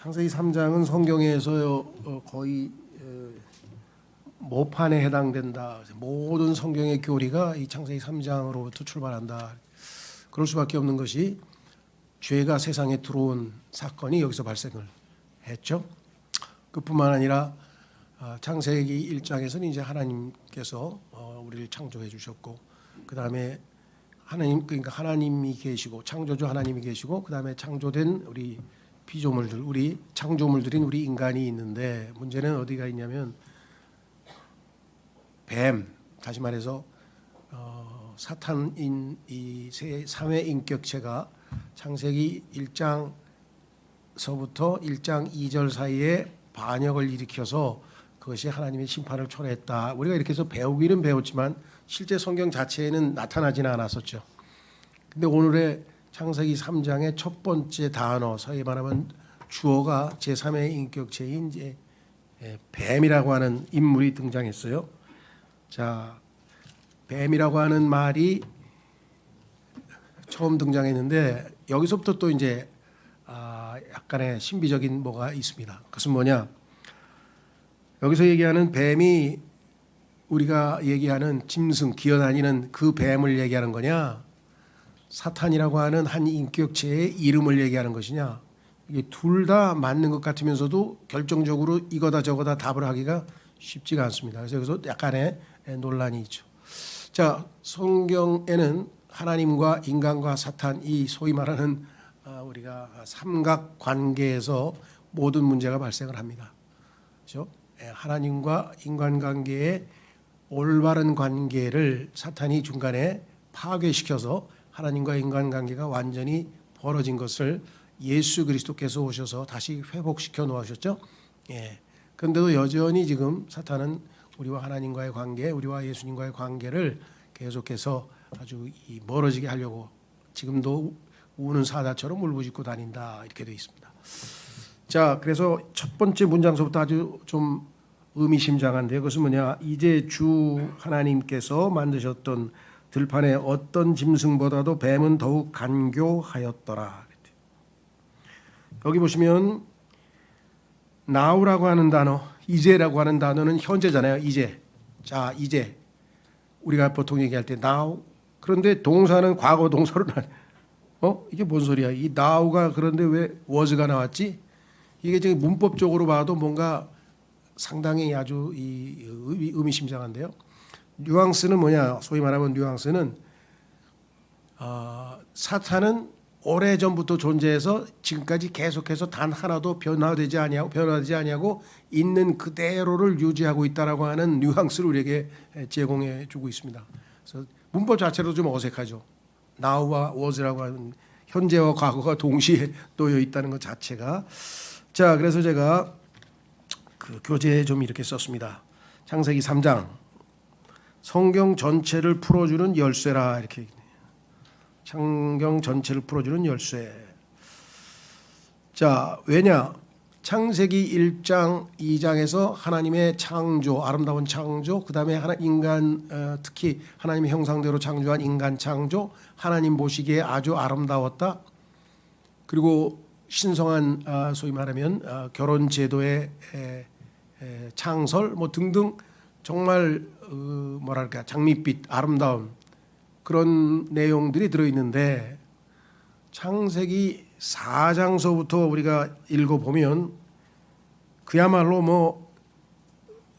창세기 3장은 성경에서 거의 모판에 해당된다. 모든 성경의 교리가 이 창세기 3장으로부터 출발한다. 그럴 수밖에 없는 것이 죄가 세상에 들어온 사건이 여기서 발생을 했죠. 그뿐만 아니라 창세기 1장에서는 이제 하나님께서 우리를 창조해 주셨고, 그 다음에 그러니까 하나님이 계시고 창조주 하나님이 계시고, 그 다음에 창조된 우리 피조물들, 우리 창조물들인 우리 인간이 있는데, 문제는 어디가 있냐면 뱀, 다시 말해서 사탄인 이 삼회 인격체가 창세기 1장서부터 1장 2절 사이에 반역을 일으켜서 그것이 하나님의 심판을 초래했다. 우리가 이렇게 해서 배우기는 배웠지만 실제 성경 자체에는 나타나지는 않았었죠. 근데 오늘의 창세기 3장의 첫 번째 단어, 서히 말하면 주어가 제3의 인격체인 이제 뱀이라고 하는 인물이 등장했어요. 자, 뱀이라고 하는 말이 처음 등장했는데 여기서부터 또 이제 약간의 신비적인 뭐가 있습니다. 그것은 뭐냐? 여기서 얘기하는 뱀이 우리가 얘기하는 짐승, 기어다니는 그 뱀을 얘기하는 거냐? 사탄이라고 하는 한 인격체의 이름을 얘기하는 것이냐? 이게 둘 다 맞는 것 같으면서도 결정적으로 이거다 저거다 답을 하기가 쉽지가 않습니다. 그래서 여기서 약간의 논란이 있죠. 자, 성경에는 하나님과 인간과 사탄, 이 소위 말하는 우리가 삼각 관계에서 모든 문제가 발생을 합니다. 그렇죠? 하나님과 인간 관계의 올바른 관계를 사탄이 중간에 파괴시켜서 하나님과 인간 관계가 완전히 벌어진 것을 예수 그리스도께서 오셔서 다시 회복시켜 놓으셨죠. 그런데도 여전히 지금 사탄은 우리와 하나님과의 관계, 우리와 예수님과의 관계를 계속해서 아주 멀어지게 하려고 지금도 우는 사자처럼 울부짖고 다닌다, 이렇게 되어 있습니다. 자, 그래서 첫 번째 문장서부터 아주 좀 의미심장한데요. 그것은 뭐냐? 이제 주 하나님께서 만드셨던 들판의 어떤 짐승보다도 뱀은 더욱 간교하였더라. 여기 보시면 now라고 하는 단어, 이제라고 하는 단어는 현재잖아요. 이제. 자, 이제 우리가 보통 얘기할 때 now. 그런데 동사는 과거 동사로 이게 뭔 소리야? 이 now가 그런데 왜 was가 나왔지? 이게 지금 문법적으로 봐도 뭔가 상당히 아주 의미심장한데요. 뉘앙스는 뭐냐? 소위 말하면 뉘앙스는 사탄은 오래전부터 존재해서 지금까지 계속해서 단 하나도 변화되지 아니하고 있는 그대로를 유지하고 있다라고 하는 뉘앙스를 우리에게 제공해 주고 있습니다. 그래서 문법 자체로 좀 어색하죠. now와 was라고 하는 현재와 과거가 동시에 놓여 있다는 것 자체가. 자, 그래서 제가 그 교재에 좀 이렇게 썼습니다. 창세기 3장 성경 전체를 풀어주는 열쇠라, 이렇게. 성경 전체를 풀어주는 열쇠. 자, 왜냐? 창세기 1장, 2장에서 하나님의 창조, 아름다운 창조, 그 다음에 인간, 특히 하나님의 형상대로 창조한 인간 창조, 하나님 보시기에 아주 아름다웠다. 그리고 신성한 소위 말하면 결혼 제도의 창설 뭐 등등 정말 뭐랄까 장밋빛 아름다운 그런 내용들이 들어있는데, 창세기 4장서부터 우리가 읽어보면 그야말로 뭐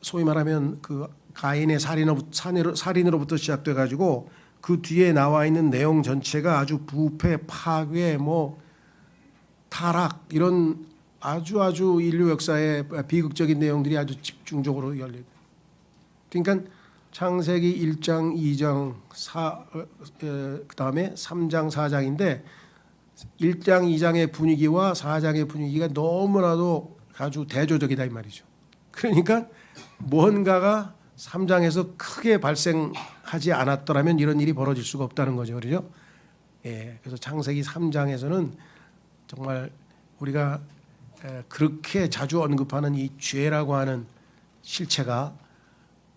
소위 말하면 그 가인의 살인으로부터 시작돼 가지고 그 뒤에 나와 있는 내용 전체가 아주 부패, 파괴, 뭐 타락, 이런 아주 인류 역사의 비극적인 내용들이 아주 집중적으로 열려. 그러니까 창세기 1장, 2장, 그다음에 3장, 4장인데 1장, 2장의 분위기와 4장의 분위기가 너무나도 아주 대조적이다 이 말이죠. 그러니까 뭔가가 3장에서 크게 발생하지 않았더라면 이런 일이 벌어질 수가 없다는 거죠. 그렇죠? 그래서 창세기 3장에서는 정말 우리가 그렇게 자주 언급하는 이 죄라고 하는 실체가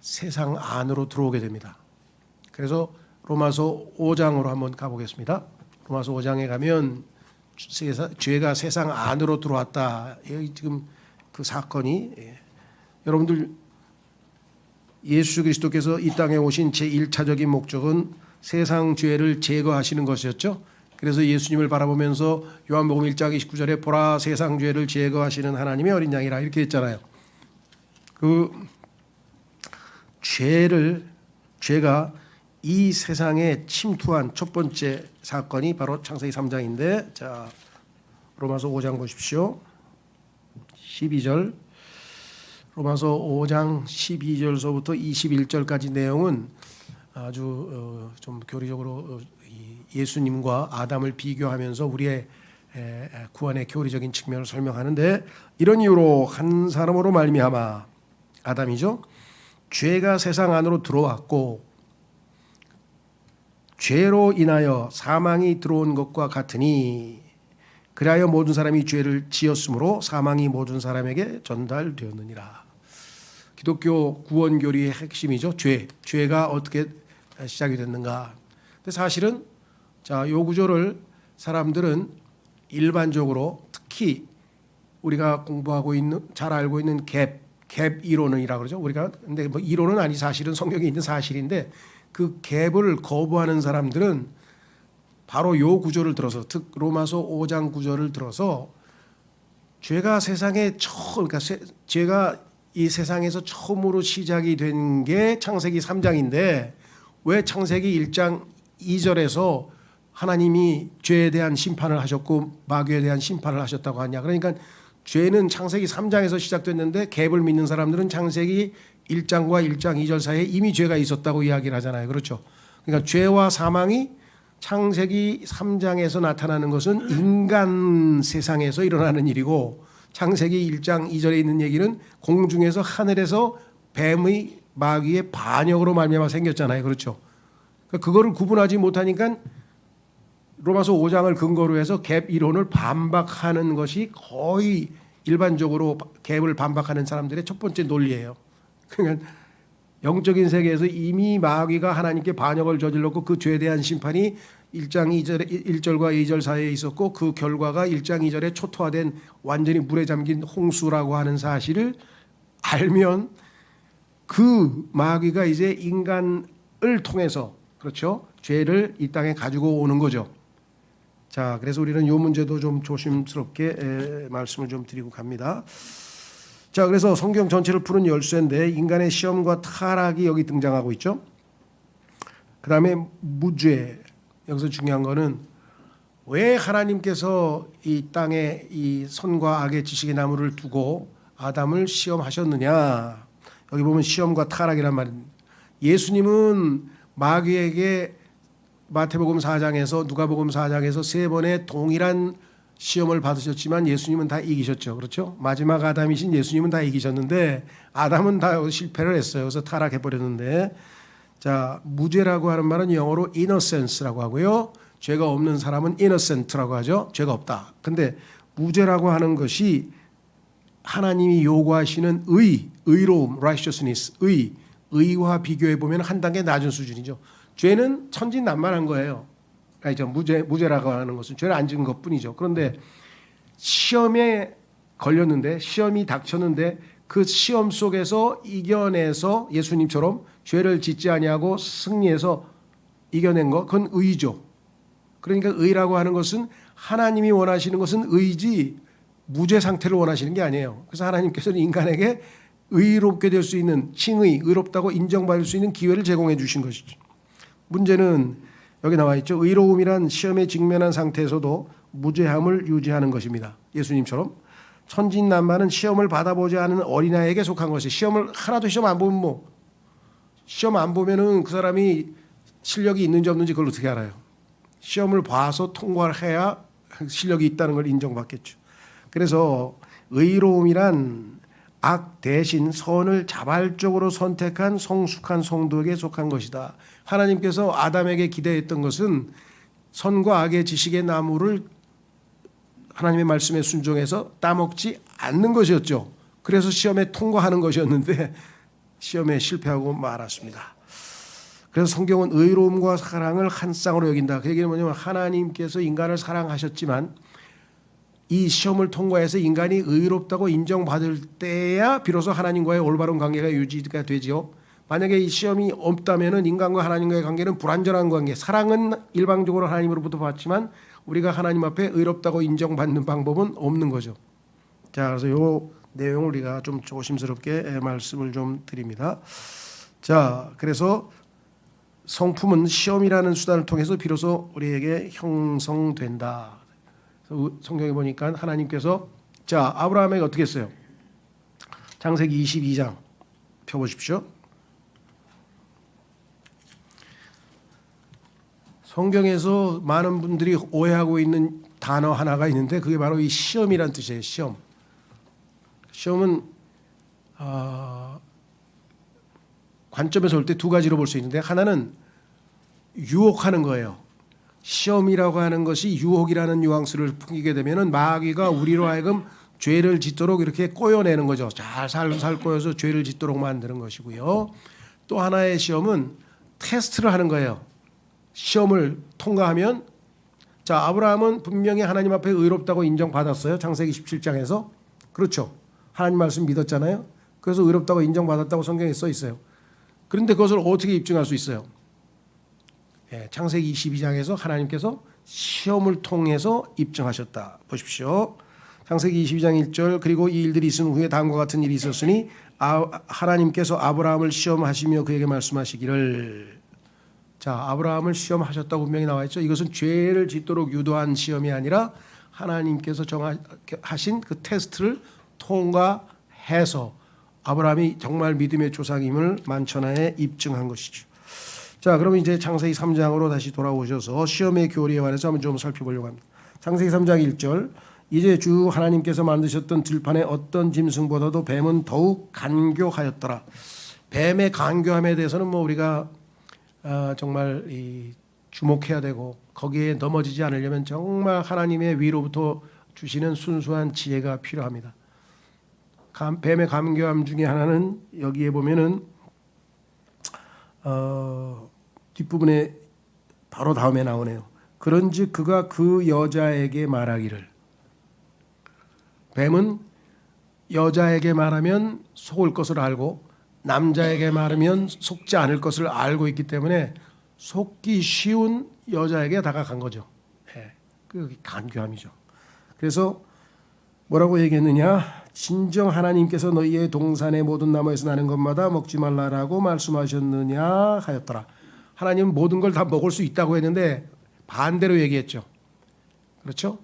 세상 안으로 들어오게 됩니다. 그래서 로마서 5장으로 한번 가보겠습니다. 로마서 5장에 가면 죄가 세상 안으로 들어왔다. 여기 지금 그 사건이 여러분들 예수 그리스도께서 이 땅에 오신 제1차적인 목적은 세상 죄를 제거하시는 것이었죠. 그래서 예수님을 바라보면서 요한복음 1장 29절에 보라 세상 죄를 제거하시는 하나님의 어린 양이라 이렇게 했잖아요. 그 죄가 이 세상에 침투한 첫 번째 사건이 바로 창세기 3장인데 자 로마서 5장 보십시오. 12절 로마서 5장 12절서부터 21절까지 내용은 아주 좀 교리적으로 예수님과 아담을 비교하면서 우리의 구원의 교리적인 측면을 설명하는데 이런 이유로 한 사람으로 말미암아 아담이죠. 죄가 세상 안으로 들어왔고 죄로 인하여 사망이 들어온 것과 같으니 그리하여 모든 사람이 죄를 지었으므로 사망이 모든 사람에게 전달되었느니라. 기독교 구원교리의 핵심이죠. 죄가 어떻게 시작이 됐는가. 근데 사실은 자, 요 구조를 사람들은 일반적으로 특히 우리가 공부하고 있는 잘 알고 있는 갭 이론이라고 그러죠. 우리가 근데 뭐 이론은 아니 사실은 성경에 있는 사실인데 그 갭을 거부하는 사람들은 바로 요 구조를 들어서 즉 로마서 5장 구조를 들어서 죄가 세상에 그러니까 죄가 이 세상에서 처음으로 시작이 된 게 창세기 3장인데 왜 창세기 1장 2절에서 하나님이 죄에 대한 심판을 하셨고 마귀에 대한 심판을 하셨다고 하냐. 그러니까 죄는 창세기 3장에서 시작됐는데 갭을 믿는 사람들은 창세기 1장과 1장 2절 사이에 이미 죄가 있었다고 이야기를 하잖아요. 그렇죠. 그러니까 죄와 사망이 창세기 3장에서 나타나는 것은 인간 세상에서 일어나는 일이고 창세기 1장 2절에 있는 얘기는 공중에서 하늘에서 뱀의 마귀의 반역으로 말미암아 생겼잖아요. 그렇죠. 그러니까 그거를 구분하지 못하니까 로마서 5장을 근거로 해서 갭 이론을 반박하는 것이 거의 일반적으로 갭을 반박하는 사람들의 첫 번째 논리예요. 그러니까 영적인 세계에서 이미 마귀가 하나님께 반역을 저질렀고 그 죄에 대한 심판이 1장 1절과 2절 사이에 있었고 그 결과가 1장 2절에 초토화된 완전히 물에 잠긴 홍수라고 하는 사실을 알면 그 마귀가 이제 인간을 통해서 그렇죠. 죄를 이 땅에 가지고 오는 거죠. 자, 그래서 우리는 이 문제도 좀 조심스럽게 말씀을 좀 드리고 갑니다. 자, 그래서 성경 전체를 푸는 열쇠인데 인간의 시험과 타락이 여기 등장하고 있죠. 그 다음에 무죄. 여기서 중요한 거는 왜 하나님께서 이 땅에 이 선과 악의 지식의 나무를 두고 아담을 시험하셨느냐. 여기 보면 시험과 타락이란 말입니다. 예수님은 마귀에게 마태복음 4장에서 누가복음 4장에서 세 번의 동일한 시험을 받으셨지만 예수님은 다 이기셨죠. 그렇죠? 마지막 아담이신 예수님은 다 이기셨는데 아담은 다 실패를 했어요. 그래서 타락해버렸는데 자, 무죄라고 하는 말은 영어로 innocence라고 하고요. 죄가 없는 사람은 innocent라고 하죠. 죄가 없다. 근데 무죄라고 하는 것이 하나님이 요구하시는 의로움, righteousness, 의와 비교해 보면 한 단계 낮은 수준이죠. 죄는 천진난만한 거예요. 그러니까 무죄라고 하는 것은 죄를 안 지은 것뿐이죠. 그런데 시험에 걸렸는데 시험이 닥쳤는데 그 시험 속에서 이겨내서 예수님처럼 죄를 짓지 아니하고 승리해서 이겨낸 것 그건 의죠. 그러니까 의라고 하는 것은 하나님이 원하시는 것은 의지 무죄 상태를 원하시는 게 아니에요. 그래서 하나님께서는 인간에게 의롭게 될 수 있는 칭의, 의롭다고 인정받을 수 있는 기회를 제공해 주신 것이죠. 문제는 여기 나와 있죠. 의로움이란 시험에 직면한 상태에서도 무죄함을 유지하는 것입니다. 예수님처럼 천진난만은 시험을 받아보지 않은 어린아이에게 속한 것이 시험을 하나도 시험 안 보면 시험 안 보면은 그 사람이 실력이 있는지 없는지 그걸 어떻게 알아요? 시험을 봐서 통과를 해야 실력이 있다는 걸 인정받겠죠. 그래서 의로움이란 악 대신 선을 자발적으로 선택한 성숙한 성도에게 속한 것이다. 하나님께서 아담에게 기대했던 것은 선과 악의 지식의 나무를 하나님의 말씀에 순종해서 따먹지 않는 것이었죠. 그래서 시험에 통과하는 것이었는데 시험에 실패하고 말았습니다. 그래서 성경은 의로움과 사랑을 한 쌍으로 여긴다. 그 얘기는 뭐냐면 하나님께서 인간을 사랑하셨지만 이 시험을 통과해서 인간이 의롭다고 인정받을 때야 비로소 하나님과의 올바른 관계가 유지가 되지요. 만약에 이 시험이 없다면은 인간과 하나님과의 관계는 불완전한 관계. 사랑은 일방적으로 하나님으로부터 받지만 우리가 하나님 앞에 의롭다고 인정받는 방법은 없는 거죠. 자, 그래서 요 내용을 우리가 좀 조심스럽게 말씀을 좀 드립니다. 자, 그래서 성품은 시험이라는 수단을 통해서 비로소 우리에게 형성된다. 성경에 보니까 하나님께서 자 아브라함에게 어떻게 했어요? 창세기 22장 펴보십시오. 성경에서 많은 분들이 오해하고 있는 단어 하나가 있는데 그게 바로 이 시험이란 뜻이에요. 시험. 시험은 관점에서 볼 때 두 가지로 볼 수 있는데 하나는 유혹하는 거예요. 시험이라고 하는 것이 유혹이라는 뉘앙스를 풍기게 되면은 마귀가 우리로 하여금 죄를 짓도록 이렇게 꼬여내는 거죠. 살살 꼬여서 죄를 짓도록 만드는 것이고요. 또 하나의 시험은 테스트를 하는 거예요. 시험을 통과하면 자 아브라함은 분명히 하나님 앞에 의롭다고 인정받았어요. 창세기 17장에서 그렇죠. 하나님 말씀 믿었잖아요. 그래서 의롭다고 인정받았다고 성경에 써 있어요. 그런데 그것을 어떻게 입증할 수 있어요? 창세기 22장에서 하나님께서 시험을 통해서 입증하셨다. 보십시오. 창세기 22장 1절 그리고 이 일들이 있은 후에 다음과 같은 일이 있었으니 하나님께서 아브라함을 시험하시며 그에게 말씀하시기를 자 아브라함을 시험하셨다고 분명히 나와 있죠. 이것은 죄를 짓도록 유도한 시험이 아니라 하나님께서 정하신 그 테스트를 통과해서 아브라함이 정말 믿음의 조상임을 만천하에 입증한 것이죠. 자, 그러면 이제 창세기 3장으로 다시 돌아오셔서 시험의 교리에 관해서 한번 좀 살펴보려고 합니다. 창세기 3장 1절 이제 주 하나님께서 만드셨던 들판의 어떤 짐승보다도 뱀은 더욱 간교하였더라. 뱀의 간교함에 대해서는 뭐 우리가 정말 주목해야 되고 거기에 넘어지지 않으려면 정말 하나님의 위로부터 주시는 순수한 지혜가 필요합니다. 뱀의 간교함 중에 하나는 여기에 보면은 뒷부분에 바로 다음에 나오네요. 그런즉 그가 그 여자에게 말하기를 뱀은 여자에게 말하면 속을 것을 알고 남자에게 말하면 속지 않을 것을 알고 있기 때문에 속기 쉬운 여자에게 다가간 거죠. 그 간교함이죠. 그래서 뭐라고 얘기했느냐? 진정 하나님께서 너희의 동산의 모든 나무에서 나는 것마다 먹지 말라라고 말씀하셨느냐 하였더라. 하나님은 모든 걸 다 먹을 수 있다고 했는데 반대로 얘기했죠. 그렇죠?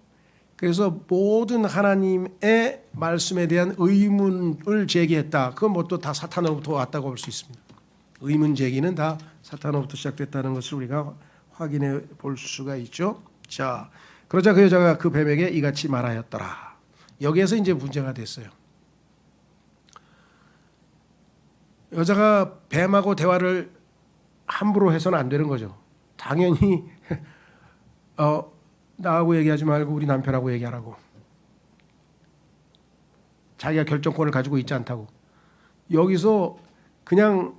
그래서 모든 하나님의 말씀에 대한 의문을 제기했다. 그건 뭐 또 다 사탄으로부터 왔다고 볼 수 있습니다. 의문 제기는 다 사탄으로부터 시작됐다는 것을 우리가 확인해 볼 수가 있죠. 자, 그러자 그 여자가 그 뱀에게 이같이 말하였더라. 여기에서 이제 문제가 됐어요. 여자가 뱀하고 대화를 함부로 해서는 안 되는 거죠. 당연히 나하고 얘기하지 말고 우리 남편하고 얘기하라고. 자기가 결정권을 가지고 있지 않다고. 여기서 그냥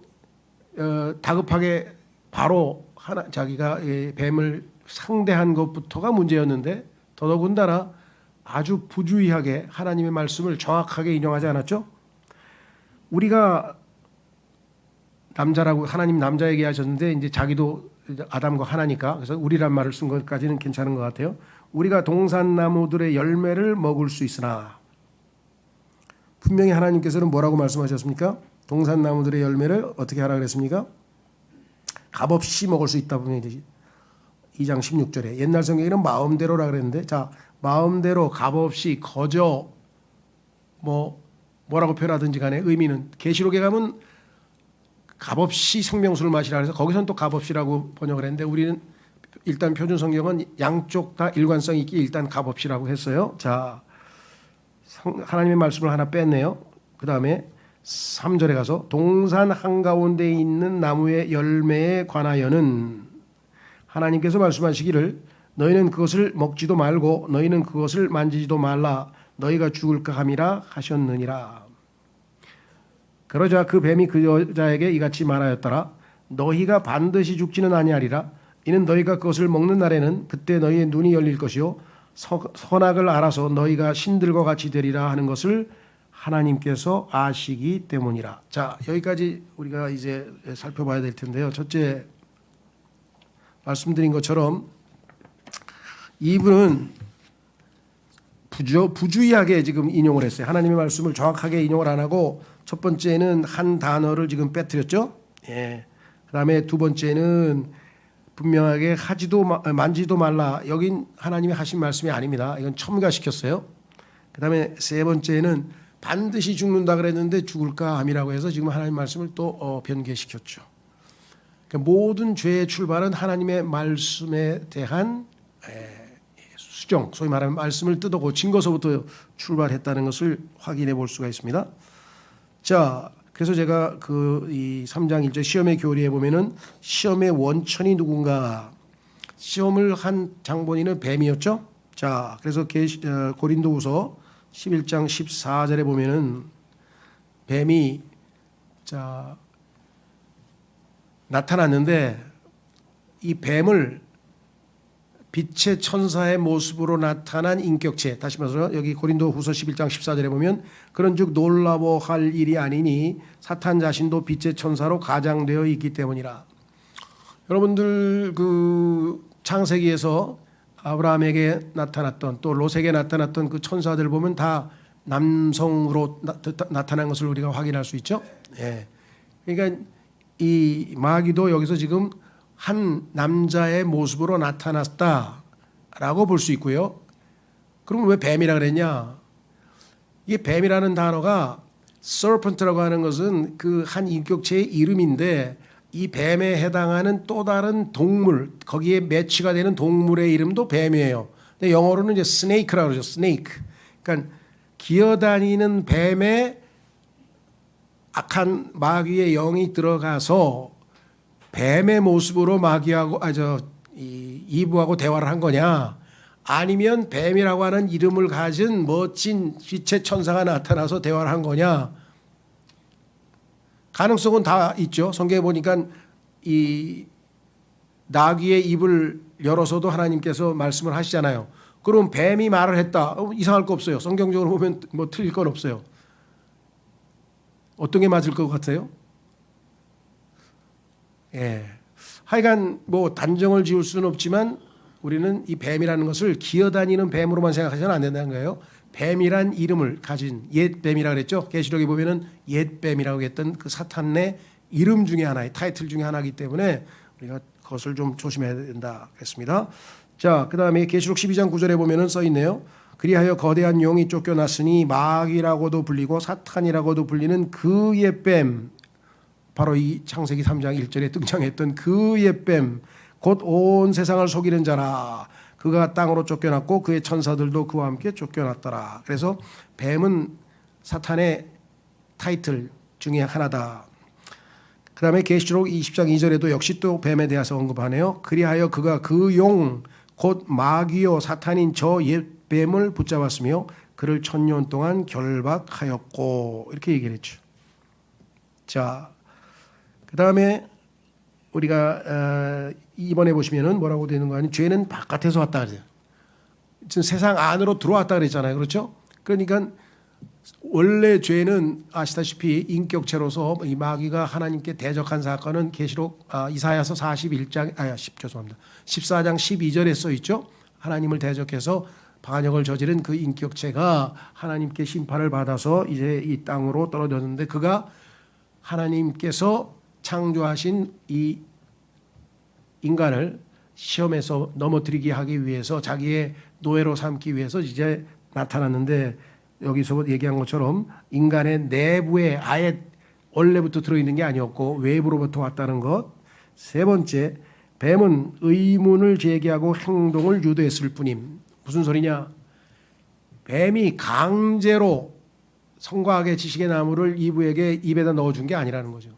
다급하게 바로 자기가 뱀을 상대한 것부터가 문제였는데 더더군다나 아주 부주의하게 하나님의 말씀을 정확하게 인용하지 않았죠? 우리가 남자라고 하나님 남자 얘기하셨는데 이제 자기도 아담과 하나니까 그래서 우리란 말을 쓴 것까지는 괜찮은 것 같아요. 우리가 동산나무들의 열매를 먹을 수 있으나 분명히 하나님께서는 뭐라고 말씀하셨습니까? 동산나무들의 열매를 어떻게 하라 그랬습니까? 값없이 먹을 수 있다 보면 2장 16절에 옛날 성경에는 마음대로라 그랬는데 자 마음대로 값없이 거저 뭐라고 표현하든지 간에 의미는 계시록에 가면 값없이 생명수를 마시라 그래서 거기서는 또 값없이라고 번역을 했는데 우리는 일단 표준 성경은 양쪽 다 일관성이 있게 일단 값없이라고 했어요. 자 하나님의 말씀을 하나 뺐네요. 그 다음에 3절에 가서 동산 한가운데에 있는 나무의 열매에 관하여는 하나님께서 말씀하시기를 너희는 그것을 먹지도 말고 너희는 그것을 만지지도 말라 너희가 죽을까 함이라 하셨느니라. 그러자 그 뱀이 그 여자에게 이같이 말하였더라. 너희가 반드시 죽지는 아니하리라. 이는 너희가 그것을 먹는 날에는 그때 너희의 눈이 열릴 것이요 선악을 알아서 너희가 신들과 같이 되리라 하는 것을 하나님께서 아시기 때문이라. 자, 여기까지 우리가 이제 살펴봐야 될 텐데요. 첫째, 말씀드린 것처럼 이분은 부주의하게 지금 인용을 했어요. 하나님의 말씀을 정확하게 인용을 안 하고 첫 번째는 한 단어를 지금 빼뜨렸죠. 예. 그다음에 두 번째는 분명하게 하지도 만지도 말라. 여긴 하나님이 하신 말씀이 아닙니다. 이건 첨가시켰어요. 그다음에 세 번째는 반드시 죽는다 그랬는데 죽을까 함이라고 해서 지금 하나님 말씀을 또 변개시켰죠. 그러니까 모든 죄의 출발은 하나님의 말씀에 대한 수정, 소위 말하면 말씀을 뜯어 고친 것으로부터 출발했다는 것을 확인해 볼 수가 있습니다. 자, 그래서 제가 이 3장 1절 시험의 교리에 보면은 시험의 원천이 누군가, 시험을 한 장본인은 뱀이었죠. 자, 그래서 고린도후서 11장 14절에 보면은 뱀이 나타났는데 이 뱀을 빛의 천사의 모습으로 나타난 인격체, 다시 말해서 여기 고린도후서 11장 14절에 보면 그런즉 놀라워 할 일이 아니니 사탄 자신도 빛의 천사로 가장되어 있기 때문이라. 여러분들 그 창세기에서 아브라함에게 나타났던 또 롯에게 나타났던 그 천사들 보면 다 남성으로 나타난 것을 우리가 확인할 수 있죠. 예. 그러니까 이 마귀도 여기서 지금 한 남자의 모습으로 나타났다라고 볼 수 있고요. 그럼 왜 뱀이라 그랬냐? 이게 뱀이라는 단어가 serpent라고 하는 것은 그 한 인격체의 이름인데 이 뱀에 해당하는 또 다른 동물, 거기에 매치가 되는 동물의 이름도 뱀이에요. 근데 영어로는 이제 snake라고 그러죠. snake. 그러니까 기어다니는 뱀에 악한 마귀의 영이 들어가서 뱀의 모습으로 마귀하고 이브하고 대화를 한 거냐, 아니면 뱀이라고 하는 이름을 가진 멋진 빛의 천사가 나타나서 대화를 한 거냐. 가능성은 다 있죠. 성경에 보니까 이 나귀의 입을 열어서도 하나님께서 말씀을 하시잖아요. 그럼 뱀이 말을 했다. 이상할 거 없어요. 성경적으로 보면 뭐 틀릴 건 없어요. 어떤 게 맞을 것 같아요? 예. 하여간 뭐 단정을 지을 수는 없지만 우리는 이 뱀이라는 것을 기어다니는 뱀으로만 생각하셔는 안 된다는 거예요. 뱀이란 이름을 가진 옛 뱀이라고 그랬죠. 계시록에 보면은 옛 뱀이라고 했던 그 사탄의 이름 중에 하나의 타이틀 중에 하나이기 때문에 우리가 그것을 좀 조심해야 된다 그랬습니다. 자, 그다음에 계시록 12장 9절에 보면은 써 있네요. 그리하여 거대한 용이 쫓겨났으니 마귀라고도 불리고 사탄이라고도 불리는 그 옛 뱀, 바로 이 창세기 3장 1절에 등장했던 그 옛 뱀, 곧 온 세상을 속이는 자라. 그가 땅으로 쫓겨났고 그의 천사들도 그와 함께 쫓겨났더라. 그래서 뱀은 사탄의 타이틀 중에 하나다. 그 다음에 계시록 20장 2절에도 역시 또 뱀에 대해서 언급하네요. 그리하여 그가 그 용 곧 마귀요 사탄인 저 옛 뱀을 붙잡았으며 그를 1000년 동안 결박하였고, 이렇게 얘기를 했죠. 자, 그 다음에 우리가 이번에 보시면은 뭐라고 되는 거 아니? 죄는 바깥에서 왔다 그래요. 지금 세상 안으로 들어왔다 그랬잖아요. 그렇죠? 그러니까 원래 죄는 아시다시피 인격체로서 이 마귀가 하나님께 대적한 사건은 계시록 이사야서 14장 12절에 써 있죠. 하나님을 대적해서 반역을 저지른 그 인격체가 하나님께 심판을 받아서 이제 이 땅으로 떨어졌는데, 그가 하나님께서 창조하신 이 인간을 시험에서 넘어뜨리게 하기 위해서 자기의 노예로 삼기 위해서 이제 나타났는데, 여기서 얘기한 것처럼 인간의 내부에 아예 원래부터 들어있는 게 아니었고 외부로부터 왔다는 것. 세 번째, 뱀은 의문을 제기하고 행동을 유도했을 뿐임. 무슨 소리냐? 뱀이 강제로 성과 악의 지식의 나무를 이브에게 입에다 넣어준 게 아니라는 거죠.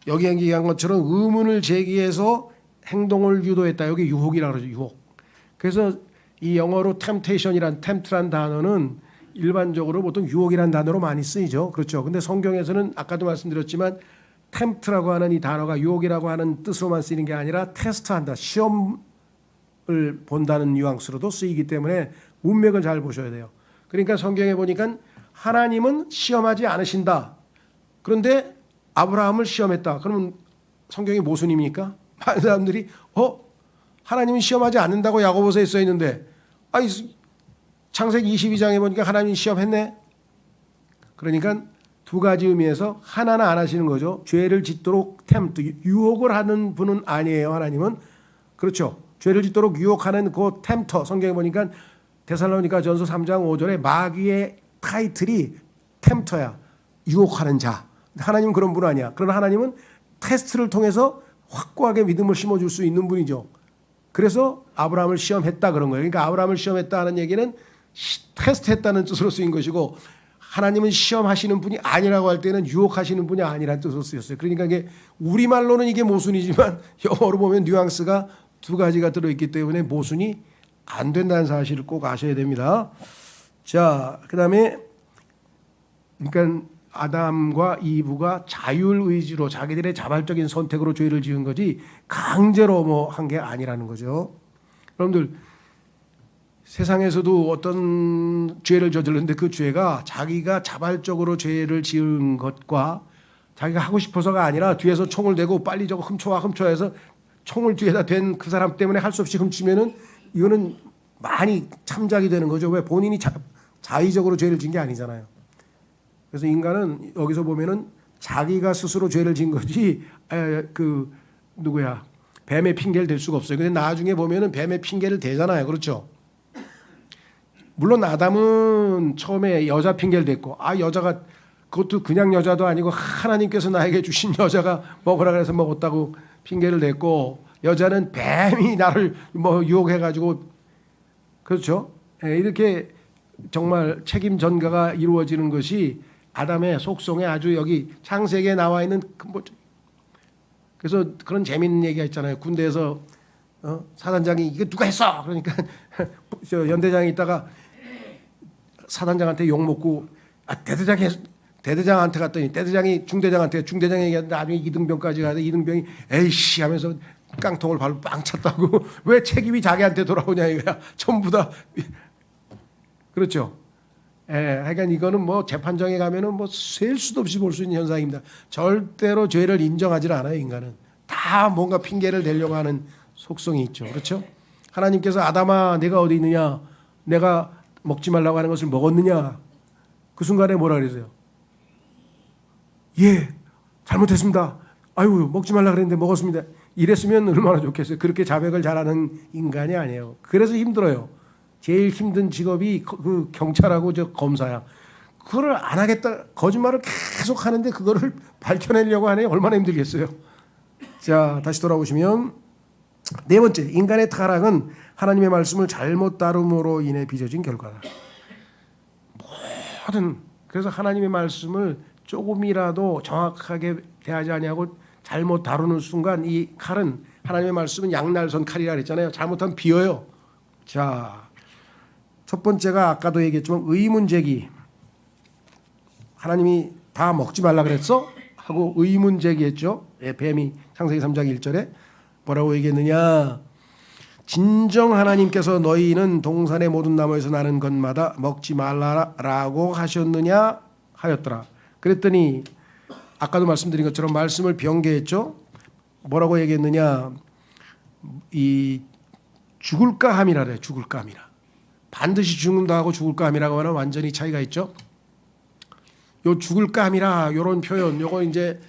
여기 얘기한 것처럼 의문을 제기해서 행동을 유도했다. 여기 유혹이라고 그러죠. 유혹. 그래서 이 영어로 tempt란 단어는 일반적으로 보통 유혹이라는 단어로 많이 쓰이죠. 그렇죠. 근데 성경에서는 아까도 말씀드렸지만 tempt라고 하는 이 단어가 유혹이라고 하는 뜻으로만 쓰이는 게 아니라 테스트한다. 시험 본다는 뉘앙스로도 쓰이기 때문에 문맥을 잘 보셔야 돼요. 그러니까 성경에 보니까 하나님은 시험하지 않으신다. 그런데 아브라함을 시험했다. 그러면 성경이 모순입니까? 많은 사람들이 하나님은 시험하지 않는다고 야고보서에 써 있는데 창세기 22장에 보니까 하나님이 시험했네. 그러니까 두 가지 의미에서 하나는 안 하시는 거죠. 죄를 짓도록 유혹을 하는 분은 아니에요. 하나님은. 그렇죠. 죄를 짓도록 유혹하는 그 템터. 성경에 보니까 데살로니가 전서 3장 5절에 마귀의 타이틀이 템터야. 유혹하는 자. 하나님은 그런 분 아니야. 그러나 하나님은 테스트를 통해서 확고하게 믿음을 심어줄 수 있는 분이죠. 그래서 아브라함을 시험했다 그런 거예요. 그러니까 아브라함을 시험했다는 얘기는 테스트했다는 뜻으로 쓰인 것이고, 하나님은 시험하시는 분이 아니라고 할 때는 유혹하시는 분이 아니라는 뜻으로 쓰였어요. 그러니까 이게 우리말로는 이게 모순이지만 영어로 보면 뉘앙스가 두 가지가 들어있기 때문에 모순이 안 된다는 사실을 꼭 아셔야 됩니다. 자, 그다음에 그러니까 아담과 이브가 자율의지로 자기들의 자발적인 선택으로 죄를 지은 거지 강제로 한 게 아니라는 거죠. 여러분들 세상에서도 어떤 죄를 저질렀는데 그 죄가 자기가 자발적으로 죄를 지은 것과 자기가 하고 싶어서가 아니라 뒤에서 총을 대고 빨리 저거 훔쳐와 해서 총을 뒤에다 댄 그 사람 때문에 할 수 없이 훔치면은 이거는 많이 참작이 되는 거죠. 왜? 본인이 자의적으로 죄를 진 게 아니잖아요. 그래서 인간은 여기서 보면은 자기가 스스로 죄를 진 거지 뱀의 핑계를 댈 수가 없어요. 근데 나중에 보면은 뱀의 핑계를 대잖아요. 그렇죠? 물론 아담은 처음에 여자 핑계를 댔고 여자가 그것도 그냥 여자도 아니고 하나님께서 나에게 주신 여자가 먹으라 그래서 먹었다고 핑계를 댔고, 여자는 뱀이 나를 유혹해가지고, 그렇죠? 이렇게 정말 책임 전가가 이루어지는 것이 아담의 속성에 아주 여기 창세기에 나와 있는 그래서 그런 재밌는 얘기가 있잖아요. 군대에서 사단장이 이거 누가 했어? 그러니까 연대장이 있다가 사단장한테 욕 먹고 대대장한테 갔더니 대대장이 중대장한테 얘기하는데 나중에 이등병까지 가서 이등병이 에이씨 하면서 깡통을 발로 빵 찼다고. 왜 책임이 자기한테 돌아오냐 이거야. 전부 다. 그렇죠. 하여간 이거는 재판정에 가면은 셀 수도 없이 볼 수 있는 현상입니다. 절대로 죄를 인정하지 않아요. 인간은 다 뭔가 핑계를 대려고 하는 속성이 있죠. 그렇죠. 하나님께서 아담아 내가 어디 있느냐, 내가 먹지 말라고 하는 것을 먹었느냐, 그 순간에 뭐라 그랬어요? 예, 잘못했습니다. 아유, 먹지 말라 그랬는데 먹었습니다. 이랬으면 얼마나 좋겠어요. 그렇게 자백을 잘하는 인간이 아니에요. 그래서 힘들어요. 제일 힘든 직업이 그 경찰하고 검사야. 그거를 안 하겠다, 거짓말을 계속 하는데 그거를 밝혀내려고 하니 얼마나 힘들겠어요. 자, 다시 돌아오시면 네 번째, 인간의 타락은 하나님의 말씀을 잘못 다룸으로 인해 빚어진 결과다. 그래서 하나님의 말씀을 조금이라도 정확하게 대하지 아니하고 잘못 다루는 순간 이 칼은, 하나님의 말씀은 양날선 칼이라 그랬잖아요. 잘못하면 비어요. 자, 첫 번째가 아까도 얘기했지만 의문제기. 하나님이 다 먹지 말라 그랬어? 하고 의문제기했죠. 뱀이 창세기 3장 1절에 뭐라고 얘기했느냐? 진정 하나님께서 너희는 동산의 모든 나무에서 나는 것마다 먹지 말라라고 하셨느냐 하였더라. 그랬더니 아까도 말씀드린 것처럼 말씀을 변개했죠. 뭐라고 얘기했느냐? 이 죽을까 함이라 그래. 죽을까 함이라. 반드시 죽는다 하고 죽을까 함이라고 하는 완전히 차이가 있죠. 요 죽을까 함이라 요런 표현, 요거 이제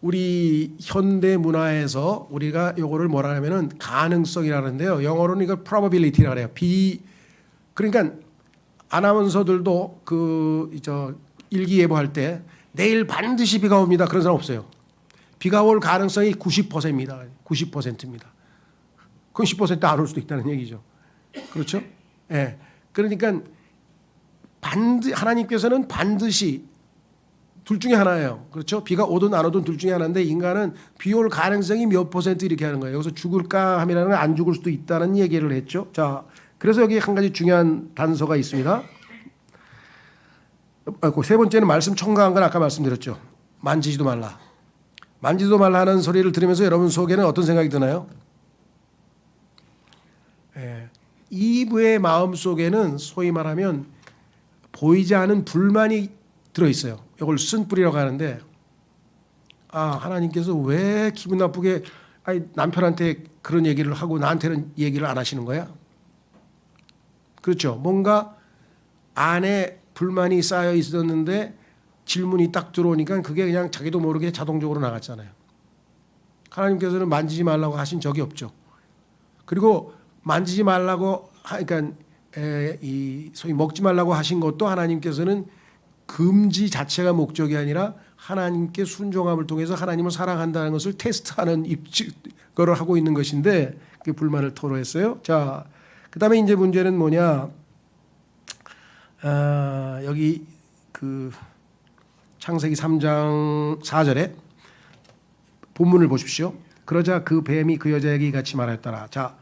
우리 현대 문화에서 우리가 요거를 뭐라 하면은 가능성이라는데요. 영어로는 이걸 probability라 그래요. 그러니까 아나운서들도 일기예보할 때 내일 반드시 비가 옵니다. 그런 사람 없어요. 비가 올 가능성이 90%입니다. 90%입니다. 그럼 10% 안 올 수도 있다는 얘기죠. 그렇죠? 예. 그러니까 하나님께서는 반드시 둘 중에 하나예요. 그렇죠? 비가 오든 안 오든 둘 중에 하나인데 인간은 비 올 가능성이 몇 % 이렇게 하는 거예요. 여기서 죽을까 함이라는 건 안 죽을 수도 있다는 얘기를 했죠. 자, 그래서 여기 한 가지 중요한 단서가 있습니다. 세 번째는 말씀 첨가한 건 아까 말씀드렸죠. 만지지도 말라. 만지지도 말라 하는 소리를 들으면서 여러분 속에는 어떤 생각이 드나요? 이브의 마음 속에는 소위 말하면 보이지 않은 불만이 들어있어요. 이걸 쓴뿌리라고 하는데, 하나님께서 왜 기분 나쁘게 남편한테 그런 얘기를 하고 나한테는 얘기를 안 하시는 거야? 그렇죠. 뭔가 안에 불만이 쌓여 있었는데 질문이 딱 들어오니까 그게 그냥 자기도 모르게 자동적으로 나갔잖아요. 하나님께서는 만지지 말라고 하신 적이 없죠. 그리고 만지지 말라고 그러니까 이 소위 먹지 말라고 하신 것도 하나님께서는 금지 자체가 목적이 아니라 하나님께 순종함을 통해서 하나님을 사랑한다는 것을 테스트하는 거를 하고 있는 것인데 그 불만을 토로했어요. 자, 그다음에 이제 문제는 뭐냐? 여기 그 창세기 3장 4절에 본문을 보십시오. 그러자 그 뱀이 그 여자에게 이같이 말하였더라. 자,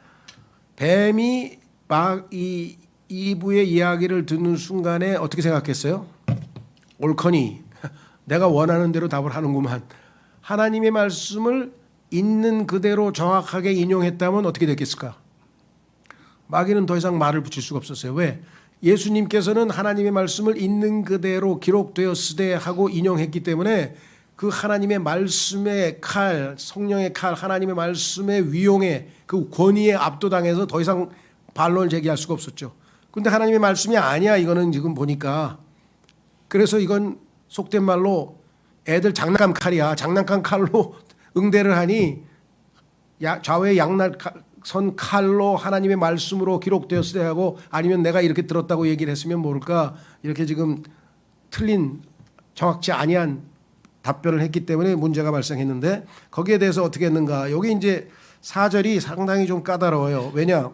뱀이 막 이 이브의 이야기를 듣는 순간에 어떻게 생각했어요? 옳거니 내가 원하는 대로 답을 하는구만. 하나님의 말씀을 있는 그대로 정확하게 인용했다면 어떻게 됐겠을까? 마귀는 더 이상 말을 붙일 수가 없었어요. 왜? 예수님께서는 하나님의 말씀을 있는 그대로 기록되었으되 하고 인용했기 때문에 그 하나님의 말씀의 칼, 성령의 칼, 하나님의 말씀의 위용에 그 권위에 압도당해서 더 이상 반론을 제기할 수가 없었죠. 근데 하나님의 말씀이 아니야 이거는 지금 보니까. 그래서 이건 속된 말로 애들 장난감 칼이야. 장난감 칼로 응대를 하니 좌우의 양날선 칼로 하나님의 말씀으로 기록되었으되 하고 아니면 내가 이렇게 들었다고 얘기를 했으면 모를까 이렇게 지금 틀린 정확치 아니한 답변을 했기 때문에 문제가 발생했는데 거기에 대해서 어떻게 했는가. 여기 이제 4절이 상당히 좀 까다로워요. 왜냐?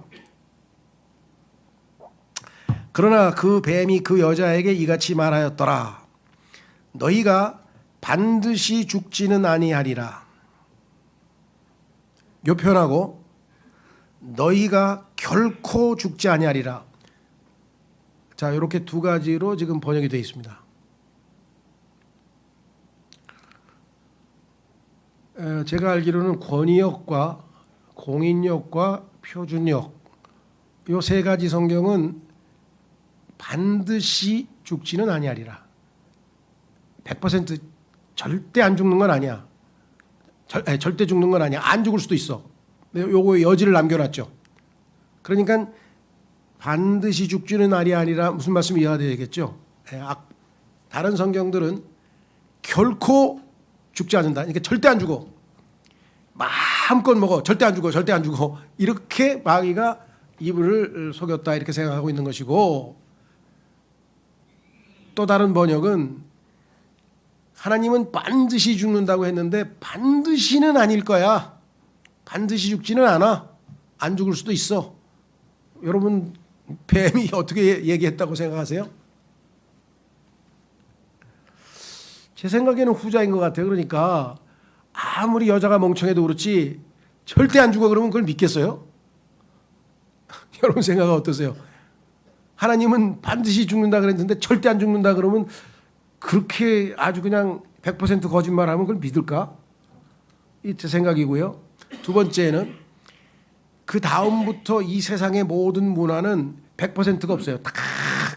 그러나 그 뱀이 그 여자에게 이같이 말하였더라. 너희가 반드시 죽지는 아니하리라. 요 표현하고 너희가 결코 죽지 아니하리라. 자, 이렇게 두 가지로 지금 번역이 되어 있습니다. 제가 알기로는 권위역과 공인역과 표준역 요 세 가지 성경은 반드시 죽지는 아니하리라. 100% 절대 안 죽는 건 아니야. 절대 죽는 건 아니야. 안 죽을 수도 있어. 요거 여지를 남겨놨죠. 그러니까 반드시 죽지는 아니하리라 무슨 말씀이 이해가 되겠죠. 다른 성경들은 결코 죽지 않는다. 그러니까 절대 안 죽어. 마음껏 먹어. 절대 안 죽어. 절대 안 죽어. 이렇게 마귀가 이브를 속였다 이렇게 생각하고 있는 것이고 또 다른 번역은 하나님은 반드시 죽는다고 했는데 반드시는 아닐 거야. 반드시 죽지는 않아. 안 죽을 수도 있어. 여러분 뱀이 어떻게 얘기했다고 생각하세요? 제 생각에는 후자인 것 같아요. 그러니까 아무리 여자가 멍청해도 그렇지 절대 안 죽어 그러면 그걸 믿겠어요? 여러분 생각은 어떠세요? 하나님은 반드시 죽는다 그랬는데 절대 안 죽는다 그러면 그렇게 아주 그냥 100% 거짓말하면 그걸 믿을까? 이 제 생각이고요. 두 번째는 그 다음부터 이 세상의 모든 문화는 100%가 없어요. 다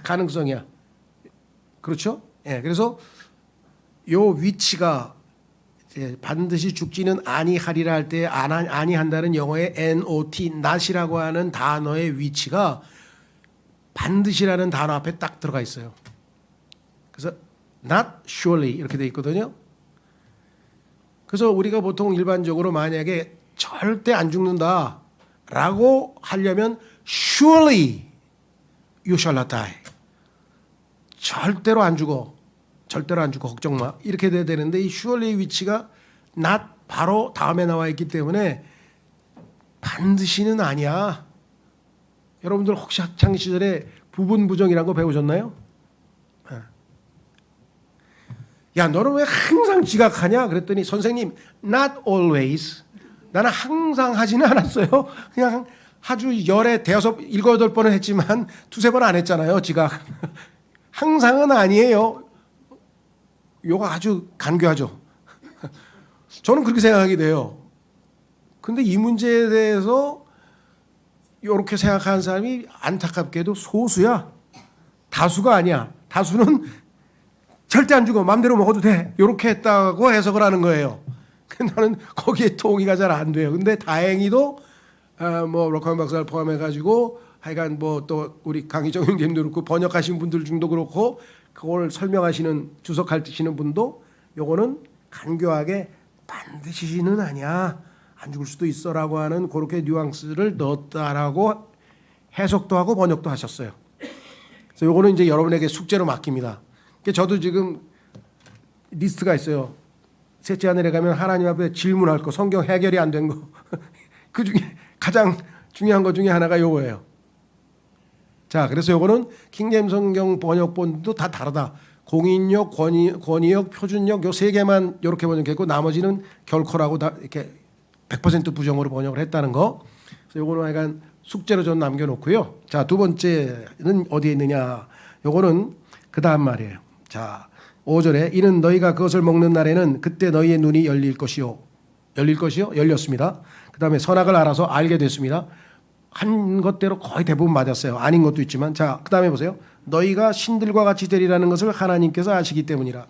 가능성이야. 그렇죠? 예, 그래서 요 위치가 이제 반드시 죽지는 아니하리라 할 때 아니한다는 영어의 not, not이라고 하는 단어의 위치가 반드시라는 단어 앞에 딱 들어가 있어요. 그래서 not surely 이렇게 돼 있거든요. 그래서 우리가 보통 일반적으로 만약에 절대 안 죽는다라고 하려면 surely you shall not die. 절대로 안 죽어. 절대로 안 죽어. 걱정 마. 이렇게 돼야 되는데 이 surely 위치가 not 바로 다음에 나와 있기 때문에 반드시는 아니야. 여러분들 혹시 학창 시절에 부분 부정이라는 거 배우셨나요? 야, 너는 왜 항상 지각하냐? 그랬더니 선생님, not always. 나는 항상 하지는 않았어요. 그냥 아주 열에 대여섯, 일곱, 여덟 번은 했지만 두세 번 안 했잖아요, 지각. 항상은 아니에요. 요거 아주 간교하죠. 저는 그렇게 생각하게 돼요. 근데 이 문제에 대해서 이렇게 생각하는 사람이 안타깝게도 소수야. 다수가 아니야. 다수는 절대 안 주고 마음대로 먹어도 돼. 이렇게 했다고 해석을 하는 거예요. 나는 거기에 동의가 잘 안 돼요. 근데 다행히도 뭐 로카면 박사를 포함해가지고 하여간 뭐 또 우리 강희정 형님도 그렇고 번역하신 분들 중도 그렇고 그걸 설명하시는 주석하시는 분도 요거는 간교하게 반드시는 아니야. 안 죽을 수도 있어라고 하는 그렇게 뉘앙스를 넣었다라고 해석도 하고 번역도 하셨어요. 그래서 요거는 이제 여러분에게 숙제로 맡깁니다. 저도 지금 리스트가 있어요. 셋째 하늘에 가면 하나님 앞에 질문할 거, 성경 해결이 안 된 거. 그 중에 가장 중요한 것 중에 하나가 요거예요. 자, 그래서 요거는 킹제임스 성경 번역본도 다 다르다. 공인역, 권위역, 표준역 요 세 개만 이렇게 번역했고 나머지는 결코라고 다 이렇게 100% 부정으로 번역을 했다는 거. 그래서 요거는 약간 숙제로 좀 남겨놓고요. 자, 두 번째는 어디에 있느냐? 요거는 그 다음 말이에요. 자, 5절에 이는 너희가 그것을 먹는 날에는 그때 너희의 눈이 열릴 것이요. 열릴 것이요? 열렸습니다. 그 다음에 선악을 알아서 알게 됐습니다. 한 것대로 거의 대부분 맞았어요. 아닌 것도 있지만. 자, 그 다음에 보세요. 너희가 신들과 같이 되리라는 것을 하나님께서 아시기 때문이라.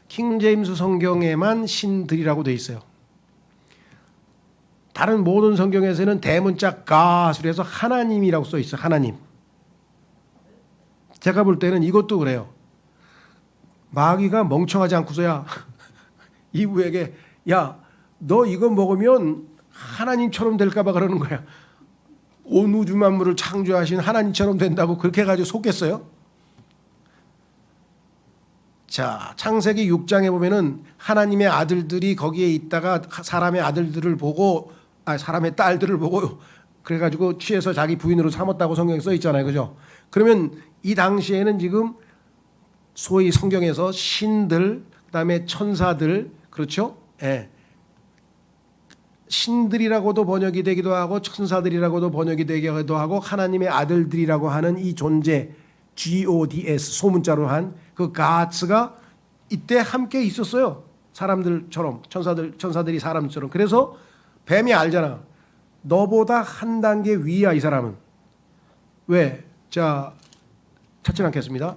킹제임스 성경에만 신들이라고 돼 있어요. 다른 모든 성경에서는 대문자 God으로 해서 하나님이라고 써 있어요. 하나님. 제가 볼 때는 이것도 그래요. 마귀가 멍청하지 않고서야 이브에게 야, 너 이거 먹으면 하나님처럼 될까 봐 그러는 거야. 온 우주 만물을 창조하신 하나님처럼 된다고 그렇게 해가지고 속겠어요? 자, 창세기 6장에 보면은 하나님의 아들들이 거기에 있다가 사람의 아들들을 보고 사람의 딸들을 보고 그래가지고 취해서 자기 부인으로 삼았다고 성경에 써 있잖아요. 그죠? 그러면 이 당시에는 지금 소위 성경에서 신들, 그다음에 천사들, 그렇죠? 예. 신들이라고도 번역이 되기도 하고 천사들이라고도 번역이 되기도 하고 하나님의 아들들이라고 하는 이 존재 GODS 소문자로 한 그 Gods가 이때 함께 있었어요. 사람들처럼 천사들이 사람처럼. 그래서 뱀이 알잖아. 너보다 한 단계 위야 이 사람은. 왜? 자, 찾지 않겠습니다.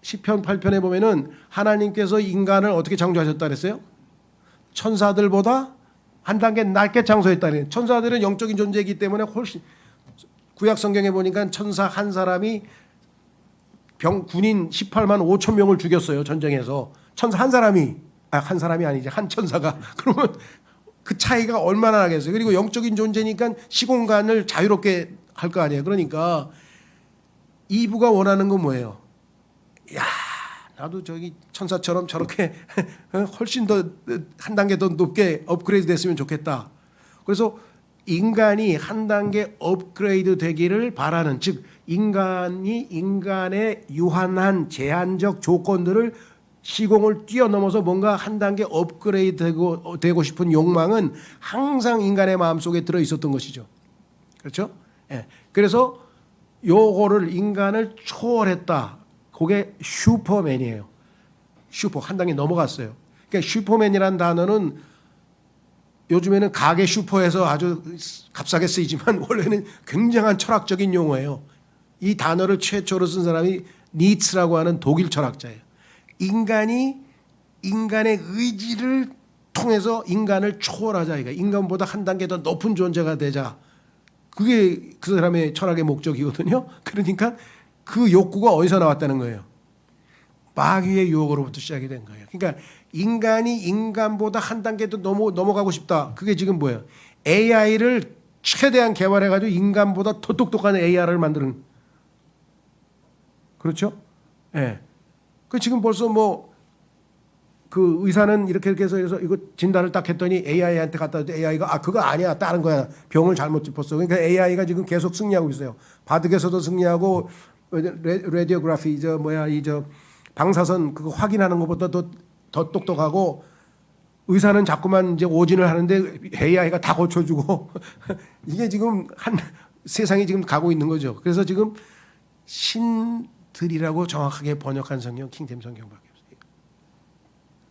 시편 8편에 보면은 하나님께서 인간을 어떻게 창조하셨다 그랬어요? 천사들보다 한 단계 낮게 창조했다니. 천사들은 영적인 존재이기 때문에 훨씬 구약 성경에 보니까 천사 한 사람이 군인 18만 5천 명을 죽였어요. 전쟁에서. 천사 한 사람이 한 사람이 아니지 한 천사가. 그러면 그 차이가 얼마나 나겠어요. 그리고 영적인 존재니까 시공간을 자유롭게 할 거 아니에요. 그러니까 이브가 원하는 건 뭐예요? 야, 나도 저기 천사처럼 저렇게 훨씬 더 한 단계 더 높게 업그레이드 됐으면 좋겠다. 그래서 인간이 한 단계 업그레이드 되기를 바라는, 즉 인간이 인간의 유한한 제한적 조건들을 시공을 뛰어넘어서 뭔가 한 단계 업그레이드 되고 싶은 욕망은 항상 인간의 마음속에 들어 있었던 것이죠. 그렇죠? 예. 그래서 요거를 인간을 초월했다. 그게 슈퍼맨이에요. 슈퍼 한 단계 넘어갔어요. 그러니까 슈퍼맨이라는 단어는 요즘에는 가계 슈퍼에서 아주 값싸게 쓰이지만 원래는 굉장한 철학적인 용어예요. 이 단어를 최초로 쓴 사람이 니츠라고 하는 독일 철학자예요. 인간이 인간의 의지를 통해서 인간을 초월하자. 그러니까 인간보다 한 단계 더 높은 존재가 되자. 그게 그 사람의 철학의 목적이거든요. 그러니까 그 욕구가 어디서 나왔다는 거예요? 마귀의 유혹으로부터 시작이 된 거예요. 그러니까 인간이 인간보다 한 단계 더 넘어가고 싶다. 그게 지금 뭐예요? AI를 최대한 개발해가지고 인간보다 더 똑똑한 AI를 만드는. 그렇죠? 예. 네. 그 지금 벌써 뭐 그 의사는 이렇게 해서 이거 진단을 딱 했더니 AI한테 갖다 줬더니 AI가 그거 아니야. 다른 거야. 병을 잘못 짚었어. 그러니까 AI가 지금 계속 승리하고 있어요. 바둑에서도 승리하고 레디오그래피 방사선 그거 확인하는 것보다 더 똑똑하고 의사는 자꾸만 이제 오진을 하는데 AI가 다 고쳐주고 이게 지금 세상이 지금 가고 있는 거죠. 그래서 지금 신들이라고 정확하게 번역한 성경 킹제임스 성경밖에 없어요.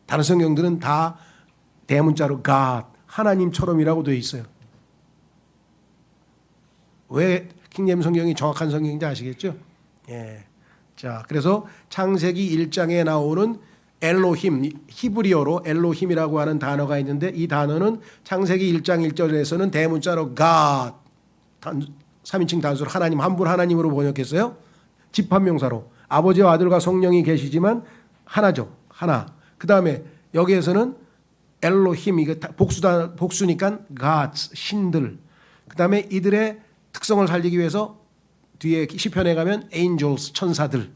다른 성경들은 다 대문자로 God 하나님처럼이라고 되어 있어요. 왜 킹제임스 성경이 정확한 성경인지 아시겠죠? 예. 자, 그래서 창세기 1장에 나오는 엘로힘, 히브리어로 엘로힘이라고 하는 단어가 있는데 이 단어는 창세기 1장 1절에서는 대문자로 God, 3인칭 단수로 하나님, 한 분 하나님으로 번역했어요. 집합명사로 아버지와 아들과 성령이 계시지만 하나죠. 하나. 그 다음에 여기에서는 엘로힘, 이거 복수니까 gods, 신들. 그 다음에 이들의 특성을 살리기 위해서 뒤에 시편에 가면 angels, 천사들.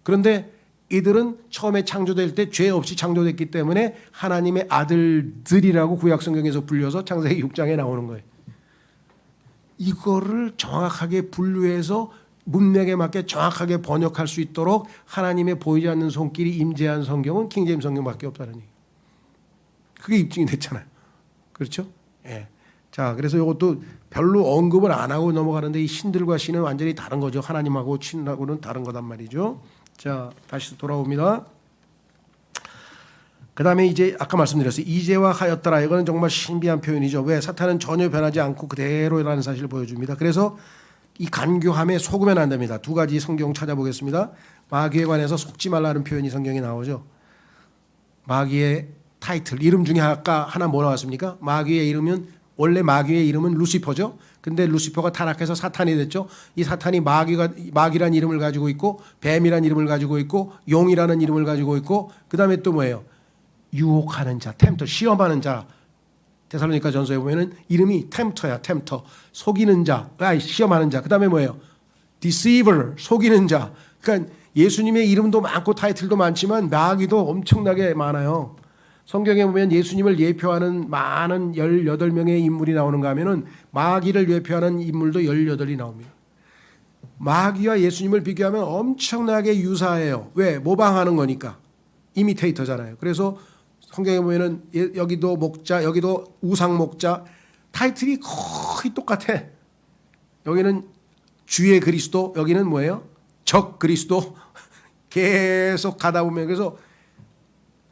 그런데 이들은 처음에 창조될 때 죄 없이 창조됐기 때문에 하나님의 아들들이라고 구약성경에서 불려서 창세기 6장에 나오는 거예요. 이거를 정확하게 분류해서 문맥에 맞게 정확하게 번역할 수 있도록 하나님의 보이지 않는 손길이 임재한 성경은 킹제임스 성경밖에 없다는 얘기예요. 그게 입증이 됐잖아요. 그렇죠? 예. 자, 그래서 이것도 별로 언급을 안 하고 넘어가는데 이 신들과 신은 완전히 다른 거죠. 하나님하고 신하고는 다른 거단 말이죠. 자, 다시 돌아옵니다. 그 다음에 이제 아까 말씀드렸어요. 이제와 하였더라. 이거는 정말 신비한 표현이죠. 왜? 사탄은 전혀 변하지 않고 그대로라는 사실을 보여줍니다. 그래서 이 간교함에 속으면 안 됩니다. 두 가지 성경 찾아보겠습니다. 마귀에 관해서 속지 말라는 표현이 성경에 나오죠. 마귀의 타이틀, 이름 중에 아까 하나 뭐 나왔습니까? 마귀의 이름은 원래 마귀의 이름은 루시퍼죠. 근데 루시퍼가 타락해서 사탄이 됐죠. 이 사탄이 마귀란 이름을 가지고 있고 뱀이란 이름을 가지고 있고 용이라는 이름을 가지고 있고 그다음에 또 뭐예요? 유혹하는 자, 템터, 시험하는 자. 데살로니가 전서에 보면은 이름이 템터야, 템터. 속이는 자, 시험하는 자. 그다음에 뭐예요? deceiver, 속이는 자. 그러니까 예수님의 이름도 많고 타이틀도 많지만 마귀도 엄청나게 많아요. 성경에 보면 예수님을 예표하는 많은 18명의 인물이 나오는가 하면은 마귀를 예표하는 인물도 18이 나옵니다. 마귀와 예수님을 비교하면 엄청나게 유사해요. 왜? 모방하는 거니까. 이미테이터잖아요. 그래서 성경에 보면은 여기도 목자, 여기도 우상 목자, 타이틀이 거의 똑같아. 여기는 주의 그리스도, 여기는 뭐예요? 적 그리스도. 계속 가다 보면 그래서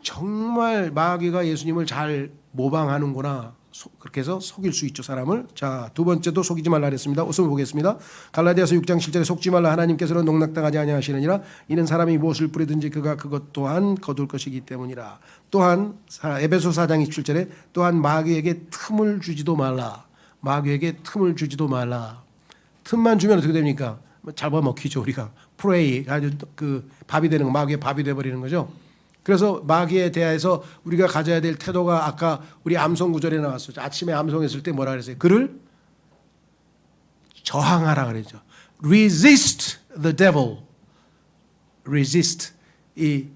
정말 마귀가 예수님을 잘 모방하는구나. 그렇게 해서 속일 수 있죠, 사람을. 자, 두 번째도 속이지 말라 그랬습니다. 우선 보겠습니다. 갈라디아서 6장 7절에 속지 말라. 하나님께서는 농락당하지 아니하시느니라. 이는 사람이 무엇을 뿌리든지 그가 그것 또한 거둘 것이기 때문이라. 또한 에베소 4장 27절에 또한 마귀에게 틈을 주지도 말라. 마귀에게 틈을 주지도 말라. 틈만 주면 어떻게 됩니까? 잡아먹히죠, 우리가. 프레이, 아주 그 밥이 되는 거, 마귀의 밥이 돼버리는 거죠. 그래서 마귀에 대해서 우리가 가져야 될 태도가 아까 우리 암송 구절에 나왔었죠. 아침에 암송했을 때 뭐라 그랬어요? 그를 저항하라 그랬죠. Resist the devil. Resist. 이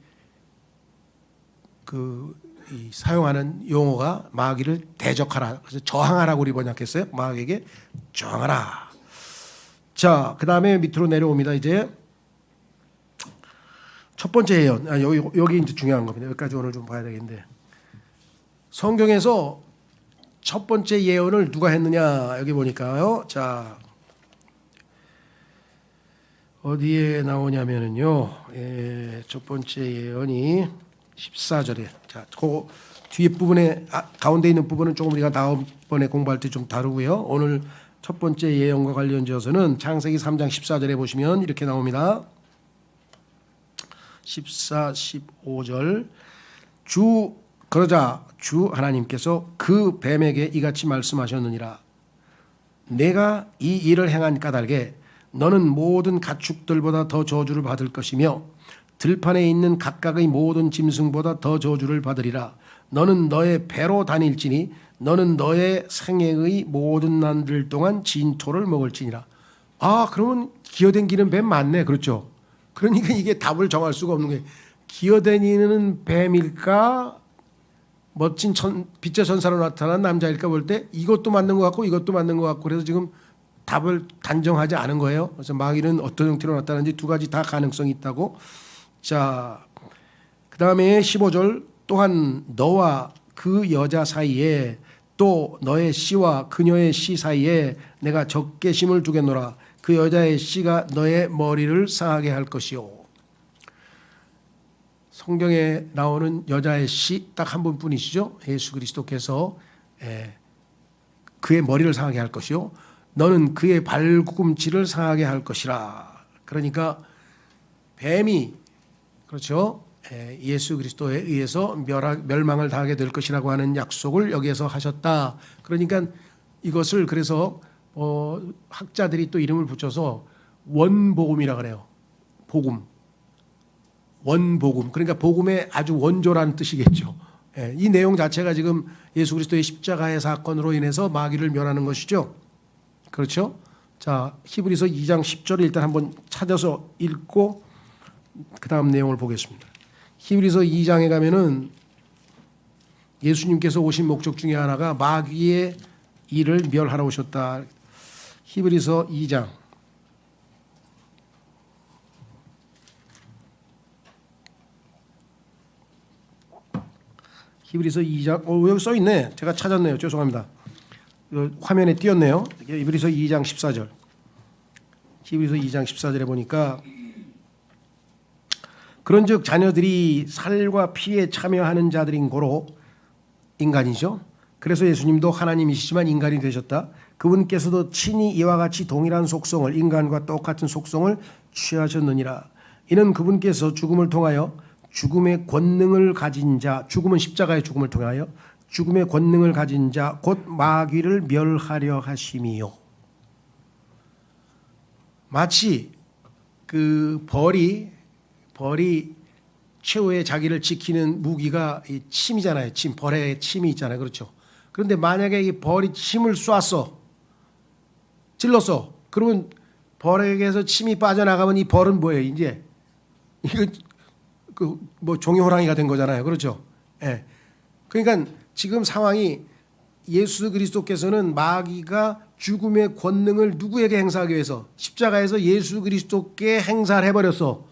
사용하는 용어가 마귀를 대적하라. 그래서 저항하라고 우리 번역했어요. 마귀에게 저항하라. 자, 그 다음에 밑으로 내려옵니다. 이제 첫 번째 예언, 여기 이제 중요한 겁니다. 여기까지 오늘 좀 봐야 되겠는데 성경에서 첫 번째 예언을 누가 했느냐 여기 보니까요. 자, 어디에 나오냐면은요. 첫 번째 예언이 14절에 자, 그 뒤에 부분에 가운데 있는 부분은 조금 우리가 다음번에 공부할 때 좀 다루고요. 오늘 첫 번째 예언과 관련지어서는 창세기 3장 14절에 보시면 이렇게 나옵니다. 14, 15절 그러자 주 하나님께서 그 뱀에게 이같이 말씀하셨느니라. 내가 이 일을 행한 까닭에 너는 모든 가축들보다 더 저주를 받을 것이며 들판에 있는 각각의 모든 짐승보다 더 저주를 받으리라. 너는 너의 배로 다닐지니 너는 너의 생애의 모든 날들 동안 진토를 먹을지니라. 그러면 기어댕기는 뱀 맞네. 그렇죠? 그러니까 이게 답을 정할 수가 없는 거예요. 기어다니는 뱀일까? 멋진 빛의 천사로 나타난 남자일까 볼 때 이것도 맞는 것 같고 이것도 맞는 것 같고 그래서 지금 답을 단정하지 않은 거예요. 그래서 마귀는 어떤 형태로 나타나는지 두 가지 다 가능성이 있다고. 자, 그 다음에 15절 또한 너와 그 여자 사이에 또 너의 씨와 그녀의 씨 사이에 내가 적개심을 두겠노라. 그 여자의 씨가 너의 머리를 상하게 할 것이요. 성경에 나오는 여자의 씨 딱 한 분뿐이시죠. 예수 그리스도께서 그의 머리를 상하게 할 것이요. 너는 그의 발꿈치를 상하게 할 것이라. 그러니까 뱀이 그렇죠. 예수 그리스도에 의해서 멸망을 당하게 될 것이라고 하는 약속을 여기에서 하셨다. 그러니까 이것을 그래서 학자들이 또 이름을 붙여서 원복음이라 그래요. 복음. 원복음. 그러니까 복음의 아주 원조라는 뜻이겠죠. 이 내용 자체가 지금 예수 그리스도의 십자가의 사건으로 인해서 마귀를 멸하는 것이죠. 그렇죠? 자, 히브리서 2장 10절을 일단 한번 찾아서 읽고 그 다음 내용을 보겠습니다. 히브리서 2장에 가면은 예수님께서 오신 목적 중에 하나가 마귀의 일을 멸하러 오셨다. 히브리서 2장 히브리서 2장 여기 써 있네. 제가 찾았네요. 죄송합니다. 화면에 띄었네요. 히브리서 2장 14절. 히브리서 2장 14절에 보니까 그런즉 자녀들이 살과 피에 참여하는 자들인 고로 인간이죠. 그래서 예수님도 하나님이시지만 인간이 되셨다. 그분께서도 친히 이와 같이 동일한 속성을 인간과 똑같은 속성을 취하셨느니라. 이는 그분께서 죽음을 통하여 죽음의 권능을 가진 자, 죽음은 십자가의 죽음을 통하여 죽음의 권능을 가진 자 곧 마귀를 멸하려 하심이요. 마치 그 벌이 최후의 자기를 지키는 무기가 이 침이잖아요. 침, 벌의 침이 있잖아요. 그렇죠. 그런데 만약에 이 벌이 침을 쐈어, 찔렀어. 그러면 벌에게서 침이 빠져나가면 이 벌은 뭐예요? 이제 이거 뭐 종이 호랑이가 된 거잖아요. 그렇죠. 예. 그러니까 지금 상황이 예수 그리스도께서는 마귀가 죽음의 권능을 누구에게 행사하기 위해서 십자가에서 예수 그리스도께 행사를 해버렸어.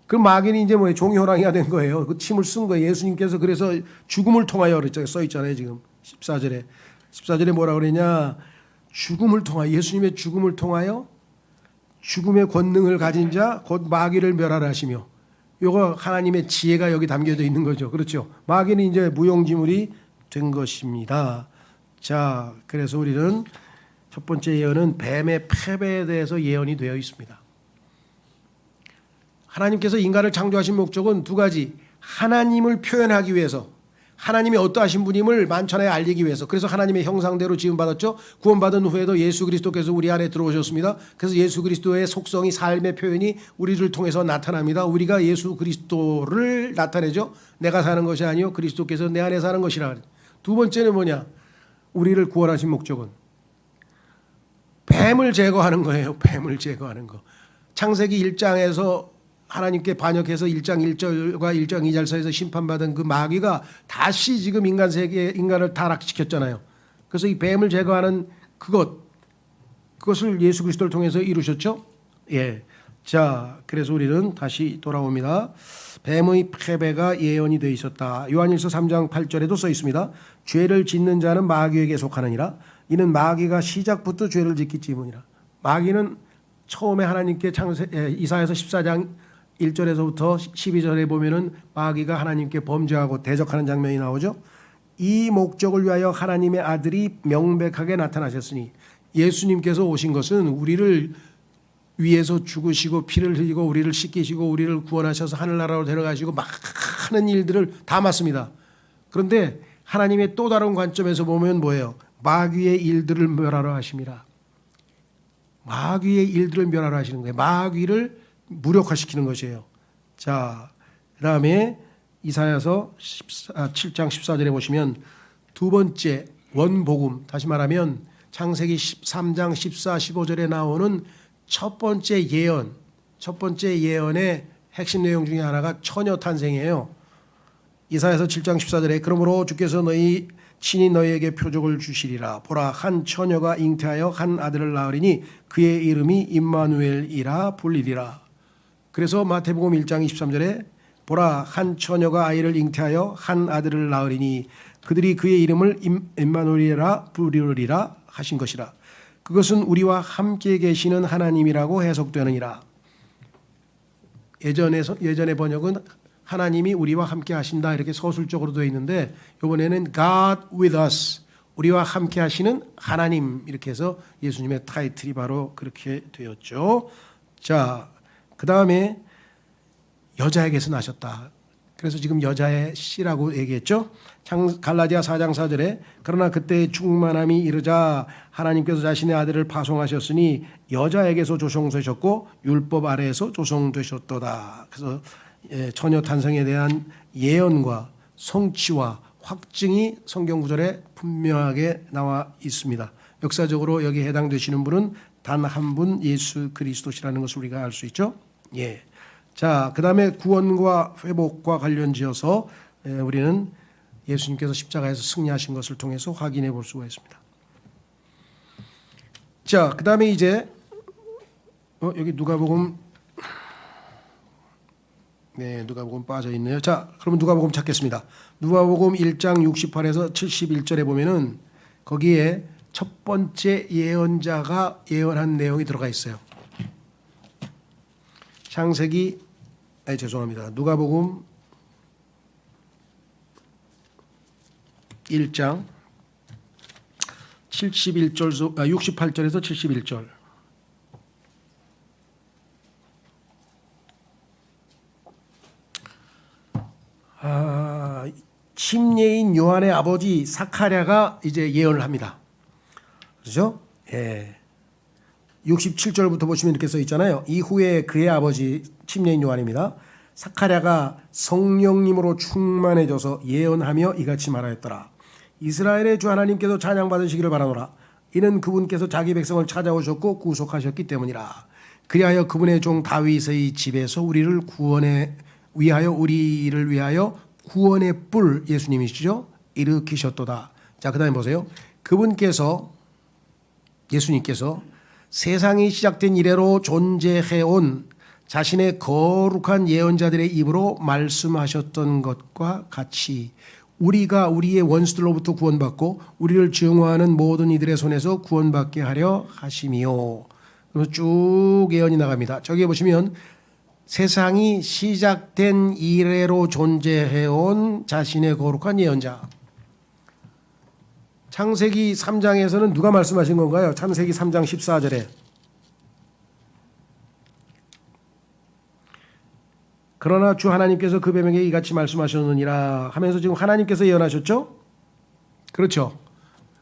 그럼 마귀는 이제 뭐예요? 종이 호랑이가 된 거예요. 그 침을 쓴 거예요. 예수님께서 그래서 죽음을 통하여 그랬죠. 써 있잖아요. 지금 14절에 뭐라 그러냐? 죽음을 통하여 예수님의 죽음을 통하여 죽음의 권능을 가진 자 곧 마귀를 멸하라 하시며 요거 하나님의 지혜가 여기 담겨져 있는 거죠. 그렇죠. 마귀는 이제 무용지물이 된 것입니다. 자, 그래서 우리는 첫 번째 예언은 뱀의 패배에 대해서 예언이 되어 있습니다. 하나님께서 인간을 창조하신 목적은 두 가지. 하나님을 표현하기 위해서, 하나님이 어떠하신 분임을 만천하에 알리기 위해서. 그래서 하나님의 형상대로 지음받았죠. 구원받은 후에도 예수 그리스도께서 우리 안에 들어오셨습니다. 그래서 예수 그리스도의 속성이 삶의 표현이 우리를 통해서 나타납니다. 우리가 예수 그리스도를 나타내죠. 내가 사는 것이 아니요 그리스도께서 내 안에 사는 것이라. 두 번째는 뭐냐? 우리를 구원하신 목적은 뱀을 제거하는 거예요. 뱀을 제거하는 거. 창세기 1장에서 하나님께 반역해서 1장 1절과 1장 2절 사이에서 심판받은 그 마귀가 다시 지금 인간 세계에 인간을 타락시켰잖아요. 그래서 이 뱀을 제거하는 그것을 예수 그리스도를 통해서 이루셨죠. 예. 자, 그래서 우리는 다시 돌아옵니다. 뱀의 패배가 예언이 되어 있었다. 요한일서 3장 8절에도 써 있습니다. 죄를 짓는 자는 마귀에게 속하느니라. 이는 마귀가 시작부터 죄를 짓기 때문이라. 마귀는 처음에 하나님께 이사야서 14장 1절에서부터 12절에 보면은 마귀가 하나님께 범죄하고 대적하는 장면이 나오죠. 이 목적을 위하여 하나님의 아들이 명백하게 나타나셨으니 예수님께서 오신 것은 우리를 위해서 죽으시고 피를 흘리고 우리를 씻기시고 우리를 구원하셔서 하늘나라로 데려가시고 많은 일들을 다 맞습니다. 그런데 하나님의 또 다른 관점에서 보면 뭐예요? 마귀의 일들을 멸하러 하심이라. 마귀의 일들을 멸하러 하시는 거예요. 마귀를 무력화시키는 것이에요. 자, 그 다음에 이사야서 7장 14절에 보시면 두 번째 원복음, 다시 말하면 창세기 13장 14, 15절에 나오는 첫 번째 예언의 핵심 내용 중에 하나가 처녀 탄생이에요. 이사야서 7장 14절에 그러므로 주께서 친히 너희에게 표적을 주시리라. 보라, 한 처녀가 잉태하여 한 아들을 낳으리니 그의 이름이 임마누엘이라 불리리라. 그래서 마태복음 1장 23절에 보라, 한 처녀가 아이를 잉태하여 한 아들을 낳으리니 그들이 그의 이름을 임마누엘이라 부르리라 하신 것이라. 그것은 우리와 함께 계시는 하나님이라고 해석되느니라. 예전의 번역은 하나님이 우리와 함께 하신다 이렇게 서술적으로 되어 있는데 이번에는 God with us, 우리와 함께 하시는 하나님, 이렇게 해서 예수님의 타이틀이 바로 그렇게 되었죠. 자, 그 다음에 여자에게서 나셨다. 그래서 지금 여자의 씨라고 얘기했죠. 갈라디아 4장 4절에 그러나 그때의 충만함이 이르자 하나님께서 자신의 아들을 파송하셨으니 여자에게서 조성되셨고 율법 아래에서 조성되셨도다. 그래서 처녀 탄생에 대한 예언과 성취와 확증이 성경 구절에 분명하게 나와 있습니다. 역사적으로 여기에 해당되시는 분은 단 한 분 예수 그리스도시라는 것을 우리가 알 수 있죠. 예. 자, 그 다음에 구원과 회복과 관련지어서 우리는 예수님께서 십자가에서 승리하신 것을 통해서 확인해 볼 수가 있습니다. 자, 그 다음에 이제 여기 누가복음, 네, 누가복음 빠져 있네요. 자, 그러면 누가복음 찾겠습니다. 누가복음 1장 68에서 71절에 보면은 거기에 첫 번째 예언자가 예언한 내용이 들어가 있어요. 창세기, 죄송합니다. 누가복음 1장 68절에서 71절. 침례인 요한의 아버지 사카랴가 이제 예언을 합니다. 그렇죠? 예. 67절부터 보시면 이렇게 써 있잖아요. 이후에 그의 아버지 침례인 요한입니다. 사카랴가 성령님으로 충만해져서 예언하며 이같이 말하였더라. 이스라엘의 주 하나님께서 찬양받으시기를 바라노라. 이는 그분께서 자기 백성을 찾아오셨고 구속하셨기 때문이라. 그리하여 그분의 종 다윗의 집에서 우리를 위하여 구원의 뿔, 예수님이시죠, 일으키셨도다. 자, 그 다음에 보세요. 그분께서, 예수님께서 세상이 시작된 이래로 존재해온 자신의 거룩한 예언자들의 입으로 말씀하셨던 것과 같이 우리가 우리의 원수들로부터 구원받고 우리를 증오하는 모든 이들의 손에서 구원받게 하려 하심이요. 그래서 쭉 예언이 나갑니다. 저기에 보시면 세상이 시작된 이래로 존재해온 자신의 거룩한 예언자. 창세기 3장에서는 누가 말씀하신 건가요? 창세기 3장 14절에 그러나 주 하나님께서 그 백성에게 이같이 말씀하셨느니라 하면서 지금 하나님께서 예언하셨죠? 그렇죠.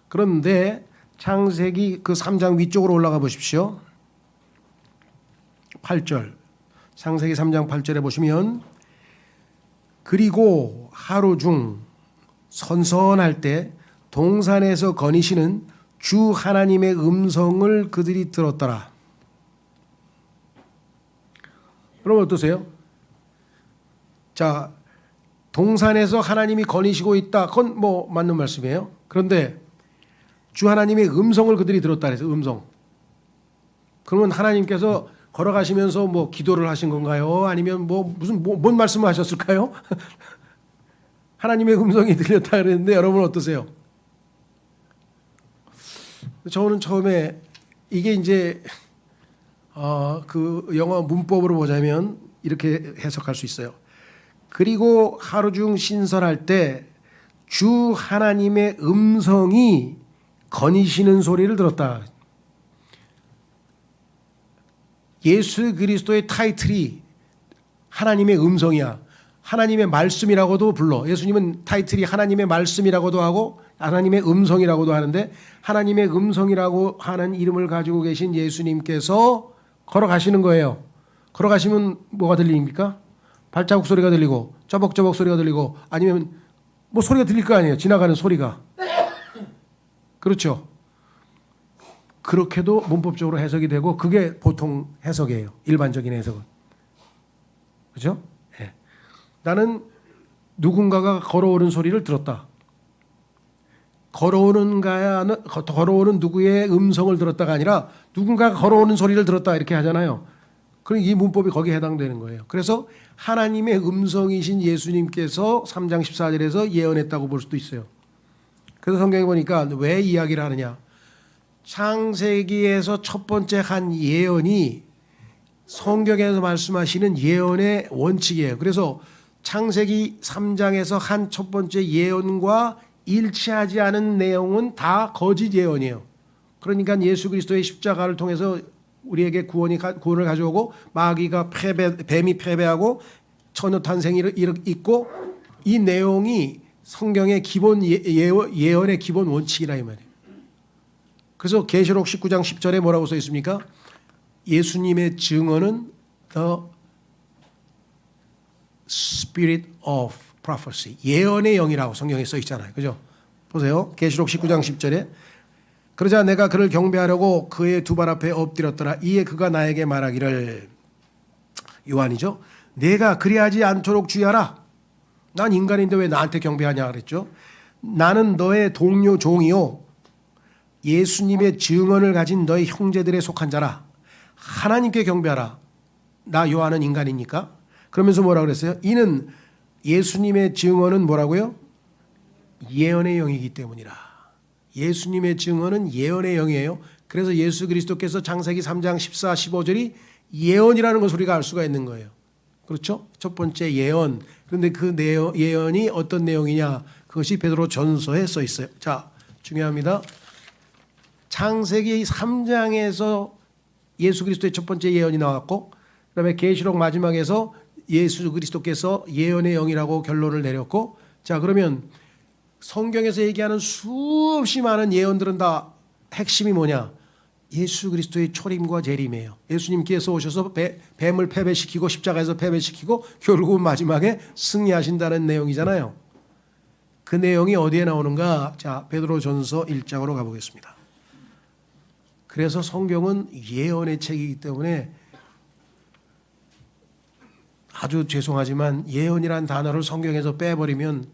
그런데 창세기 그 3장 위쪽으로 올라가 보십시오. 8절. 창세기 3장 8절에 보시면 그리고 하루 중 선선할 때 동산에서 거니시는 주 하나님의 음성을 그들이 들었더라. 여러분 어떠세요? 자, 동산에서 하나님이 거니시고 있다. 그건 뭐 맞는 말씀이에요. 그런데 주 하나님의 음성을 그들이 들었다 그래서 음성. 그러면 하나님께서 걸어가시면서 뭐 기도를 하신 건가요? 아니면 뭐 무슨 뭔 말씀을 하셨을까요? 하나님의 음성이 들렸다 그랬는데 여러분 어떠세요? 저는 처음에 이게 이제 그 영어 문법으로 보자면 이렇게 해석할 수 있어요. 그리고 하루 중 신선할 때 주 하나님의 음성이 거니시는 소리를 들었다. 예수 그리스도의 타이틀이 하나님의 음성이야. 하나님의 말씀이라고도 불러. 예수님은 타이틀이 하나님의 말씀이라고도 하고 하나님의 음성이라고도 하는데 하나님의 음성이라고 하는 이름을 가지고 계신 예수님께서 걸어가시는 거예요. 걸어가시면 뭐가 들립니까? 발자국 소리가 들리고쩌벅쩌벅 소리가 들리고 아니면 뭐 소리가 들릴 거 아니에요. 지나가는 소리가. 그렇죠. 그렇게도 문법적으로 해석이 되고 그게 보통 해석이에요. 일반적인 해석은. 그렇죠? 네. 나는 누군가가 걸어오는 소리를 들었다. 걸어오는 누구의 음성을 들었다가 아니라 누군가가 걸어오는 소리를 들었다 이렇게 하잖아요. 그럼 이 문법이 거기에 해당되는 거예요. 그래서 하나님의 음성이신 예수님께서 3장 14절에서 예언했다고 볼 수도 있어요. 그래서 성경에 보니까 왜 이야기를 하느냐. 창세기에서 첫 번째 한 예언이 성경에서 말씀하시는 예언의 원칙이에요. 그래서 창세기 3장에서 한 첫 번째 예언과 일치하지 않은 내용은 다 거짓 예언이에요. 그러니까 예수 그리스도의 십자가를 통해서 우리에게 구원을 가져오고 마귀가 뱀이 패배하고 처녀 탄생이 있고 이 내용이 성경의 기본 예언의 기본 원칙이라 이 말이에요. 그래서 계시록 19장 10절에 뭐라고 써 있습니까? 예수님의 증언은 the spirit of prophecy. 예언의 영이라고 성경에 써 있잖아요. 그죠? 보세요. 계시록 19장 10절에 그러자 내가 그를 경배하려고 그의 두 발 앞에 엎드렸더라. 이에 그가 나에게 말하기를 요한이죠. 내가 그리하지 않도록 주의하라. 난 인간인데 왜 나한테 경배하냐 그랬죠. 나는 너의 동료 종이요 예수님의 증언을 가진 너의 형제들에 속한 자라. 하나님께 경배하라. 나 요한은 인간이니까. 그러면서 뭐라고 그랬어요? 이는 예수님의 증언은 뭐라고요? 예언의 영이기 때문이라. 예수님의 증언은 예언의 영이에요. 그래서 예수 그리스도께서 창세기 3장 14, 15절이 예언이라는 것을 우리가 알 수가 있는 거예요. 그렇죠? 첫 번째 예언. 그런데 그 예언이 어떤 내용이냐? 그것이 베드로 전서에 써 있어요. 자, 중요합니다. 창세기 3장에서 예수 그리스도의 첫 번째 예언이 나왔고 그다음에 계시록 마지막에서 예수 그리스도께서 예언의 영이라고 결론을 내렸고 자 그러면 성경에서 얘기하는 수없이 많은 예언들은 다 핵심이 뭐냐? 예수 그리스도의 초림과 재림이에요. 예수님께서 오셔서 뱀을 패배시키고 십자가에서 패배시키고 결국은 마지막에 승리하신다는 내용이잖아요. 그 내용이 어디에 나오는가? 자, 베드로전서 1장으로 가보겠습니다. 그래서 성경은 예언의 책이기 때문에 아주 죄송하지만 예언이란 단어를 성경에서 빼버리면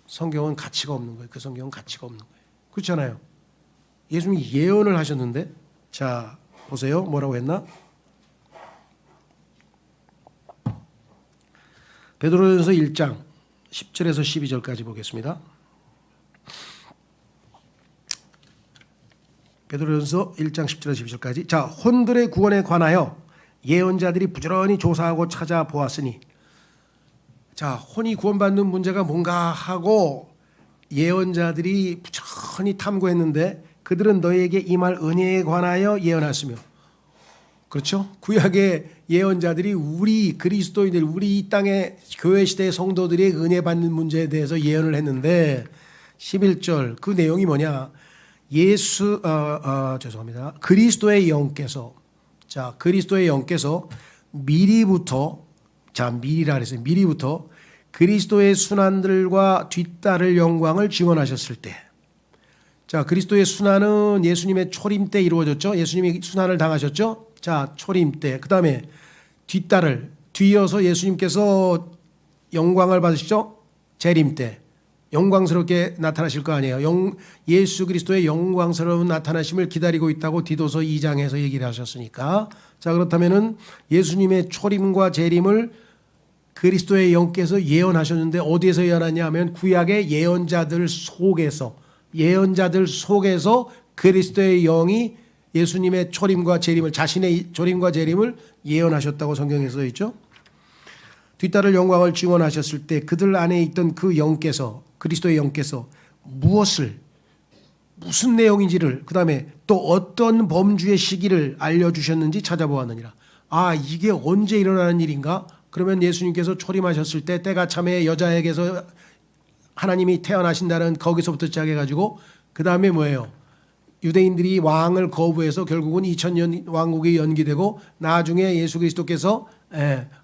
성경은 가치가 없는 거예요. 그 성경은 가치가 없는 거예요. 그렇잖아요. 예수님이 예언을 하셨는데 자 보세요. 뭐라고 했나? 베드로전서 1장 10절에서 12절까지 보겠습니다. 베드로전서 1장 10절에서 12절까지 자 혼들의 구원에 관하여 예언자들이 부지런히 조사하고 찾아보았으니 자 혼이 구원받는 문제가 뭔가 하고 예언자들이 부지런히 탐구했는데 그들은 너희에게 임할 은혜에 관하여 예언하였으며 그렇죠? 구약의 예언자들이 우리 그리스도인들 우리 이 땅의 교회 시대의 성도들이 은혜 받는 문제에 대해서 예언을 했는데 11절 그 내용이 뭐냐 죄송합니다. 그리스도의 영께서 자 그리스도의 영께서 미리부터 자 미리라 그랬어요. 미리부터 그리스도의 순환들과 뒤따를 영광을 증언하셨을 때 자 그리스도의 순환은 예수님의 초림 때 이루어졌죠. 예수님이 순환을 당하셨죠. 자 초림 때 그 다음에 뒤따를 뒤이어서 예수님께서 영광을 받으시죠. 재림 때 영광스럽게 나타나실 거 아니에요. 예수 그리스도의 영광스러운 나타나심을 기다리고 있다고 디도서 2장에서 얘기를 하셨으니까 자 그렇다면은 예수님의 초림과 재림을 그리스도의 영께서 예언하셨는데 어디에서 예언하냐 하면 구약의 예언자들 속에서 그리스도의 영이 예수님의 초림과 재림을 자신의 초림과 재림을 예언하셨다고 성경에 써 있죠. 뒤따를 영광을 증언하셨을 때 그들 안에 있던 그 영께서 그리스도의 영께서 무슨 내용인지를 그다음에 또 어떤 범주의 시기를 알려주셨는지 찾아보았느니라. 아 이게 언제 일어나는 일인가? 그러면 예수님께서 초림하셨을 때 때가 참에 여자에게서 하나님이 태어나신다는 거기서부터 시작해가지고 그 다음에 뭐예요? 유대인들이 왕을 거부해서 결국은 2000년 왕국이 연기되고 나중에 예수 그리스도께서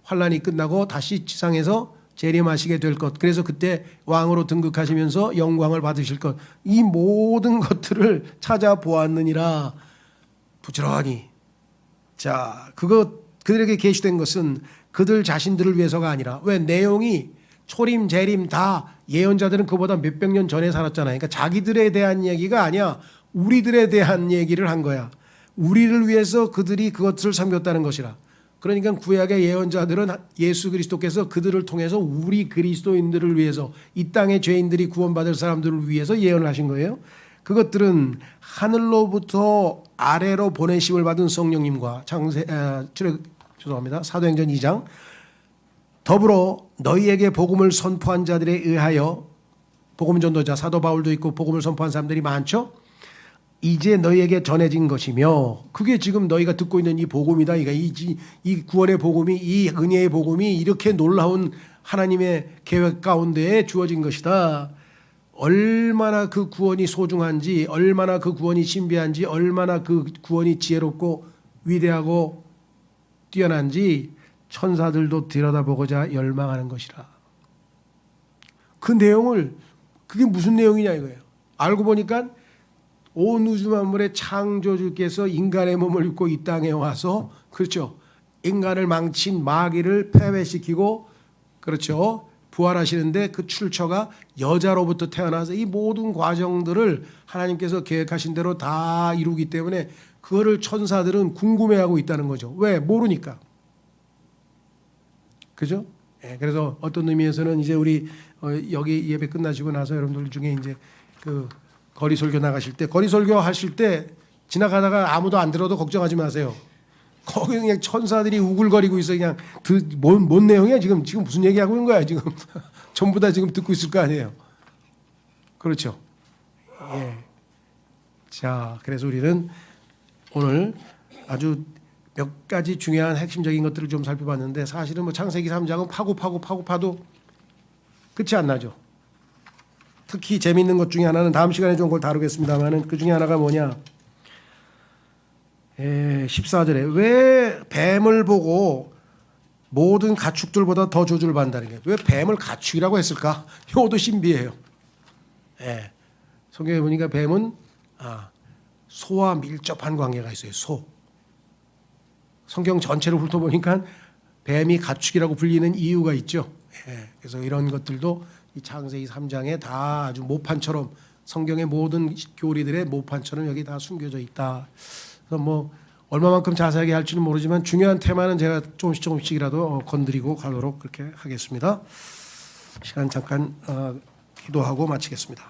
환란이 끝나고 다시 지상에서 재림하시게 될 것. 그래서 그때 왕으로 등극하시면서 영광을 받으실 것. 이 모든 것들을 찾아보았느니라. 부지런히. 자, 그들에게 계시된 것은 그들 자신들을 위해서가 아니라 왜 내용이 초림, 재림 다 예언자들은 그보다 몇백 년 전에 살았잖아요. 그러니까 자기들에 대한 얘기가 아니야. 우리들에 대한 얘기를 한 거야. 우리를 위해서 그들이 그것을 섬겼다는 것이라. 그러니까 구약의 예언자들은 예수 그리스도께서 그들을 통해서 우리 그리스도인들을 위해서 이 땅의 죄인들이 구원받을 사람들을 위해서 예언을 하신 거예요. 그것들은 하늘로부터 아래로 보내심을 받은 성령님과 사도행전 2장 더불어 너희에게 복음을 선포한 자들에 의하여 복음 전도자 사도 바울도 있고 복음을 선포한 사람들이 많죠. 이제 너희에게 전해진 것이며 그게 지금 너희가 듣고 있는 이 복음이다. 이 구원의 복음이 이 은혜의 복음이 이렇게 놀라운 하나님의 계획 가운데에 주어진 것이다. 얼마나 그 구원이 소중한지 얼마나 그 구원이 신비한지 얼마나 그 구원이 지혜롭고 위대하고 뛰어난지 천사들도 들여다보고자 열망하는 것이라. 그 내용을 그게 무슨 내용이냐 이거예요. 알고 보니까 온 우주 만물의 창조주께서 인간의 몸을 입고 이 땅에 와서 그렇죠. 인간을 망친 마귀를 패배시키고 그렇죠. 부활하시는데 그 출처가 여자로부터 태어나서 이 모든 과정들을 하나님께서 계획하신 대로 다 이루기 때문에 그거를 천사들은 궁금해하고 있다는 거죠. 왜? 모르니까. 그죠? 예, 그래서 어떤 의미에서는 이제 우리 여기 예배 끝나시고 나서 여러분들 중에 이제 그 거리 설교 나가실 때 거리 설교 하실 때 지나가다가 아무도 안 들어도 걱정하지 마세요. 거기 그냥 천사들이 우글거리고 있어. 그냥 뭔 내용이야 지금 무슨 얘기하고 있는 거야 지금. 전부 다 지금 듣고 있을 거 아니에요. 그렇죠. 예. 자, 그래서 우리는 오늘 아주 몇 가지 중요한 핵심적인 것들을 좀 살펴봤는데 사실은 뭐 창세기 3장은 파도 끝이 안 나죠. 특히 재미있는 것 중에 하나는 다음 시간에 좀 그걸 다루겠습니다만은 그 중에 하나가 뭐냐. 14절에 왜 뱀을 보고 모든 가축들보다 더 저주를 받는다는 게 왜 뱀을 가축이라고 했을까? 이것도 신비해요. 예. 성경에 보니까 뱀은 소와 밀접한 관계가 있어요. 소. 성경 전체를 훑어보니까 뱀이 가축이라고 불리는 이유가 있죠. 예. 그래서 이런 것들도 이 창세기 3장에 다 아주 모판처럼 성경의 모든 교리들의 모판처럼 여기 다 숨겨져 있다. 그래서 뭐 얼마만큼 자세하게 할지는 모르지만 중요한 테마는 제가 조금씩이라도 건드리고 가도록 그렇게 하겠습니다. 시간 잠깐 기도하고 마치겠습니다.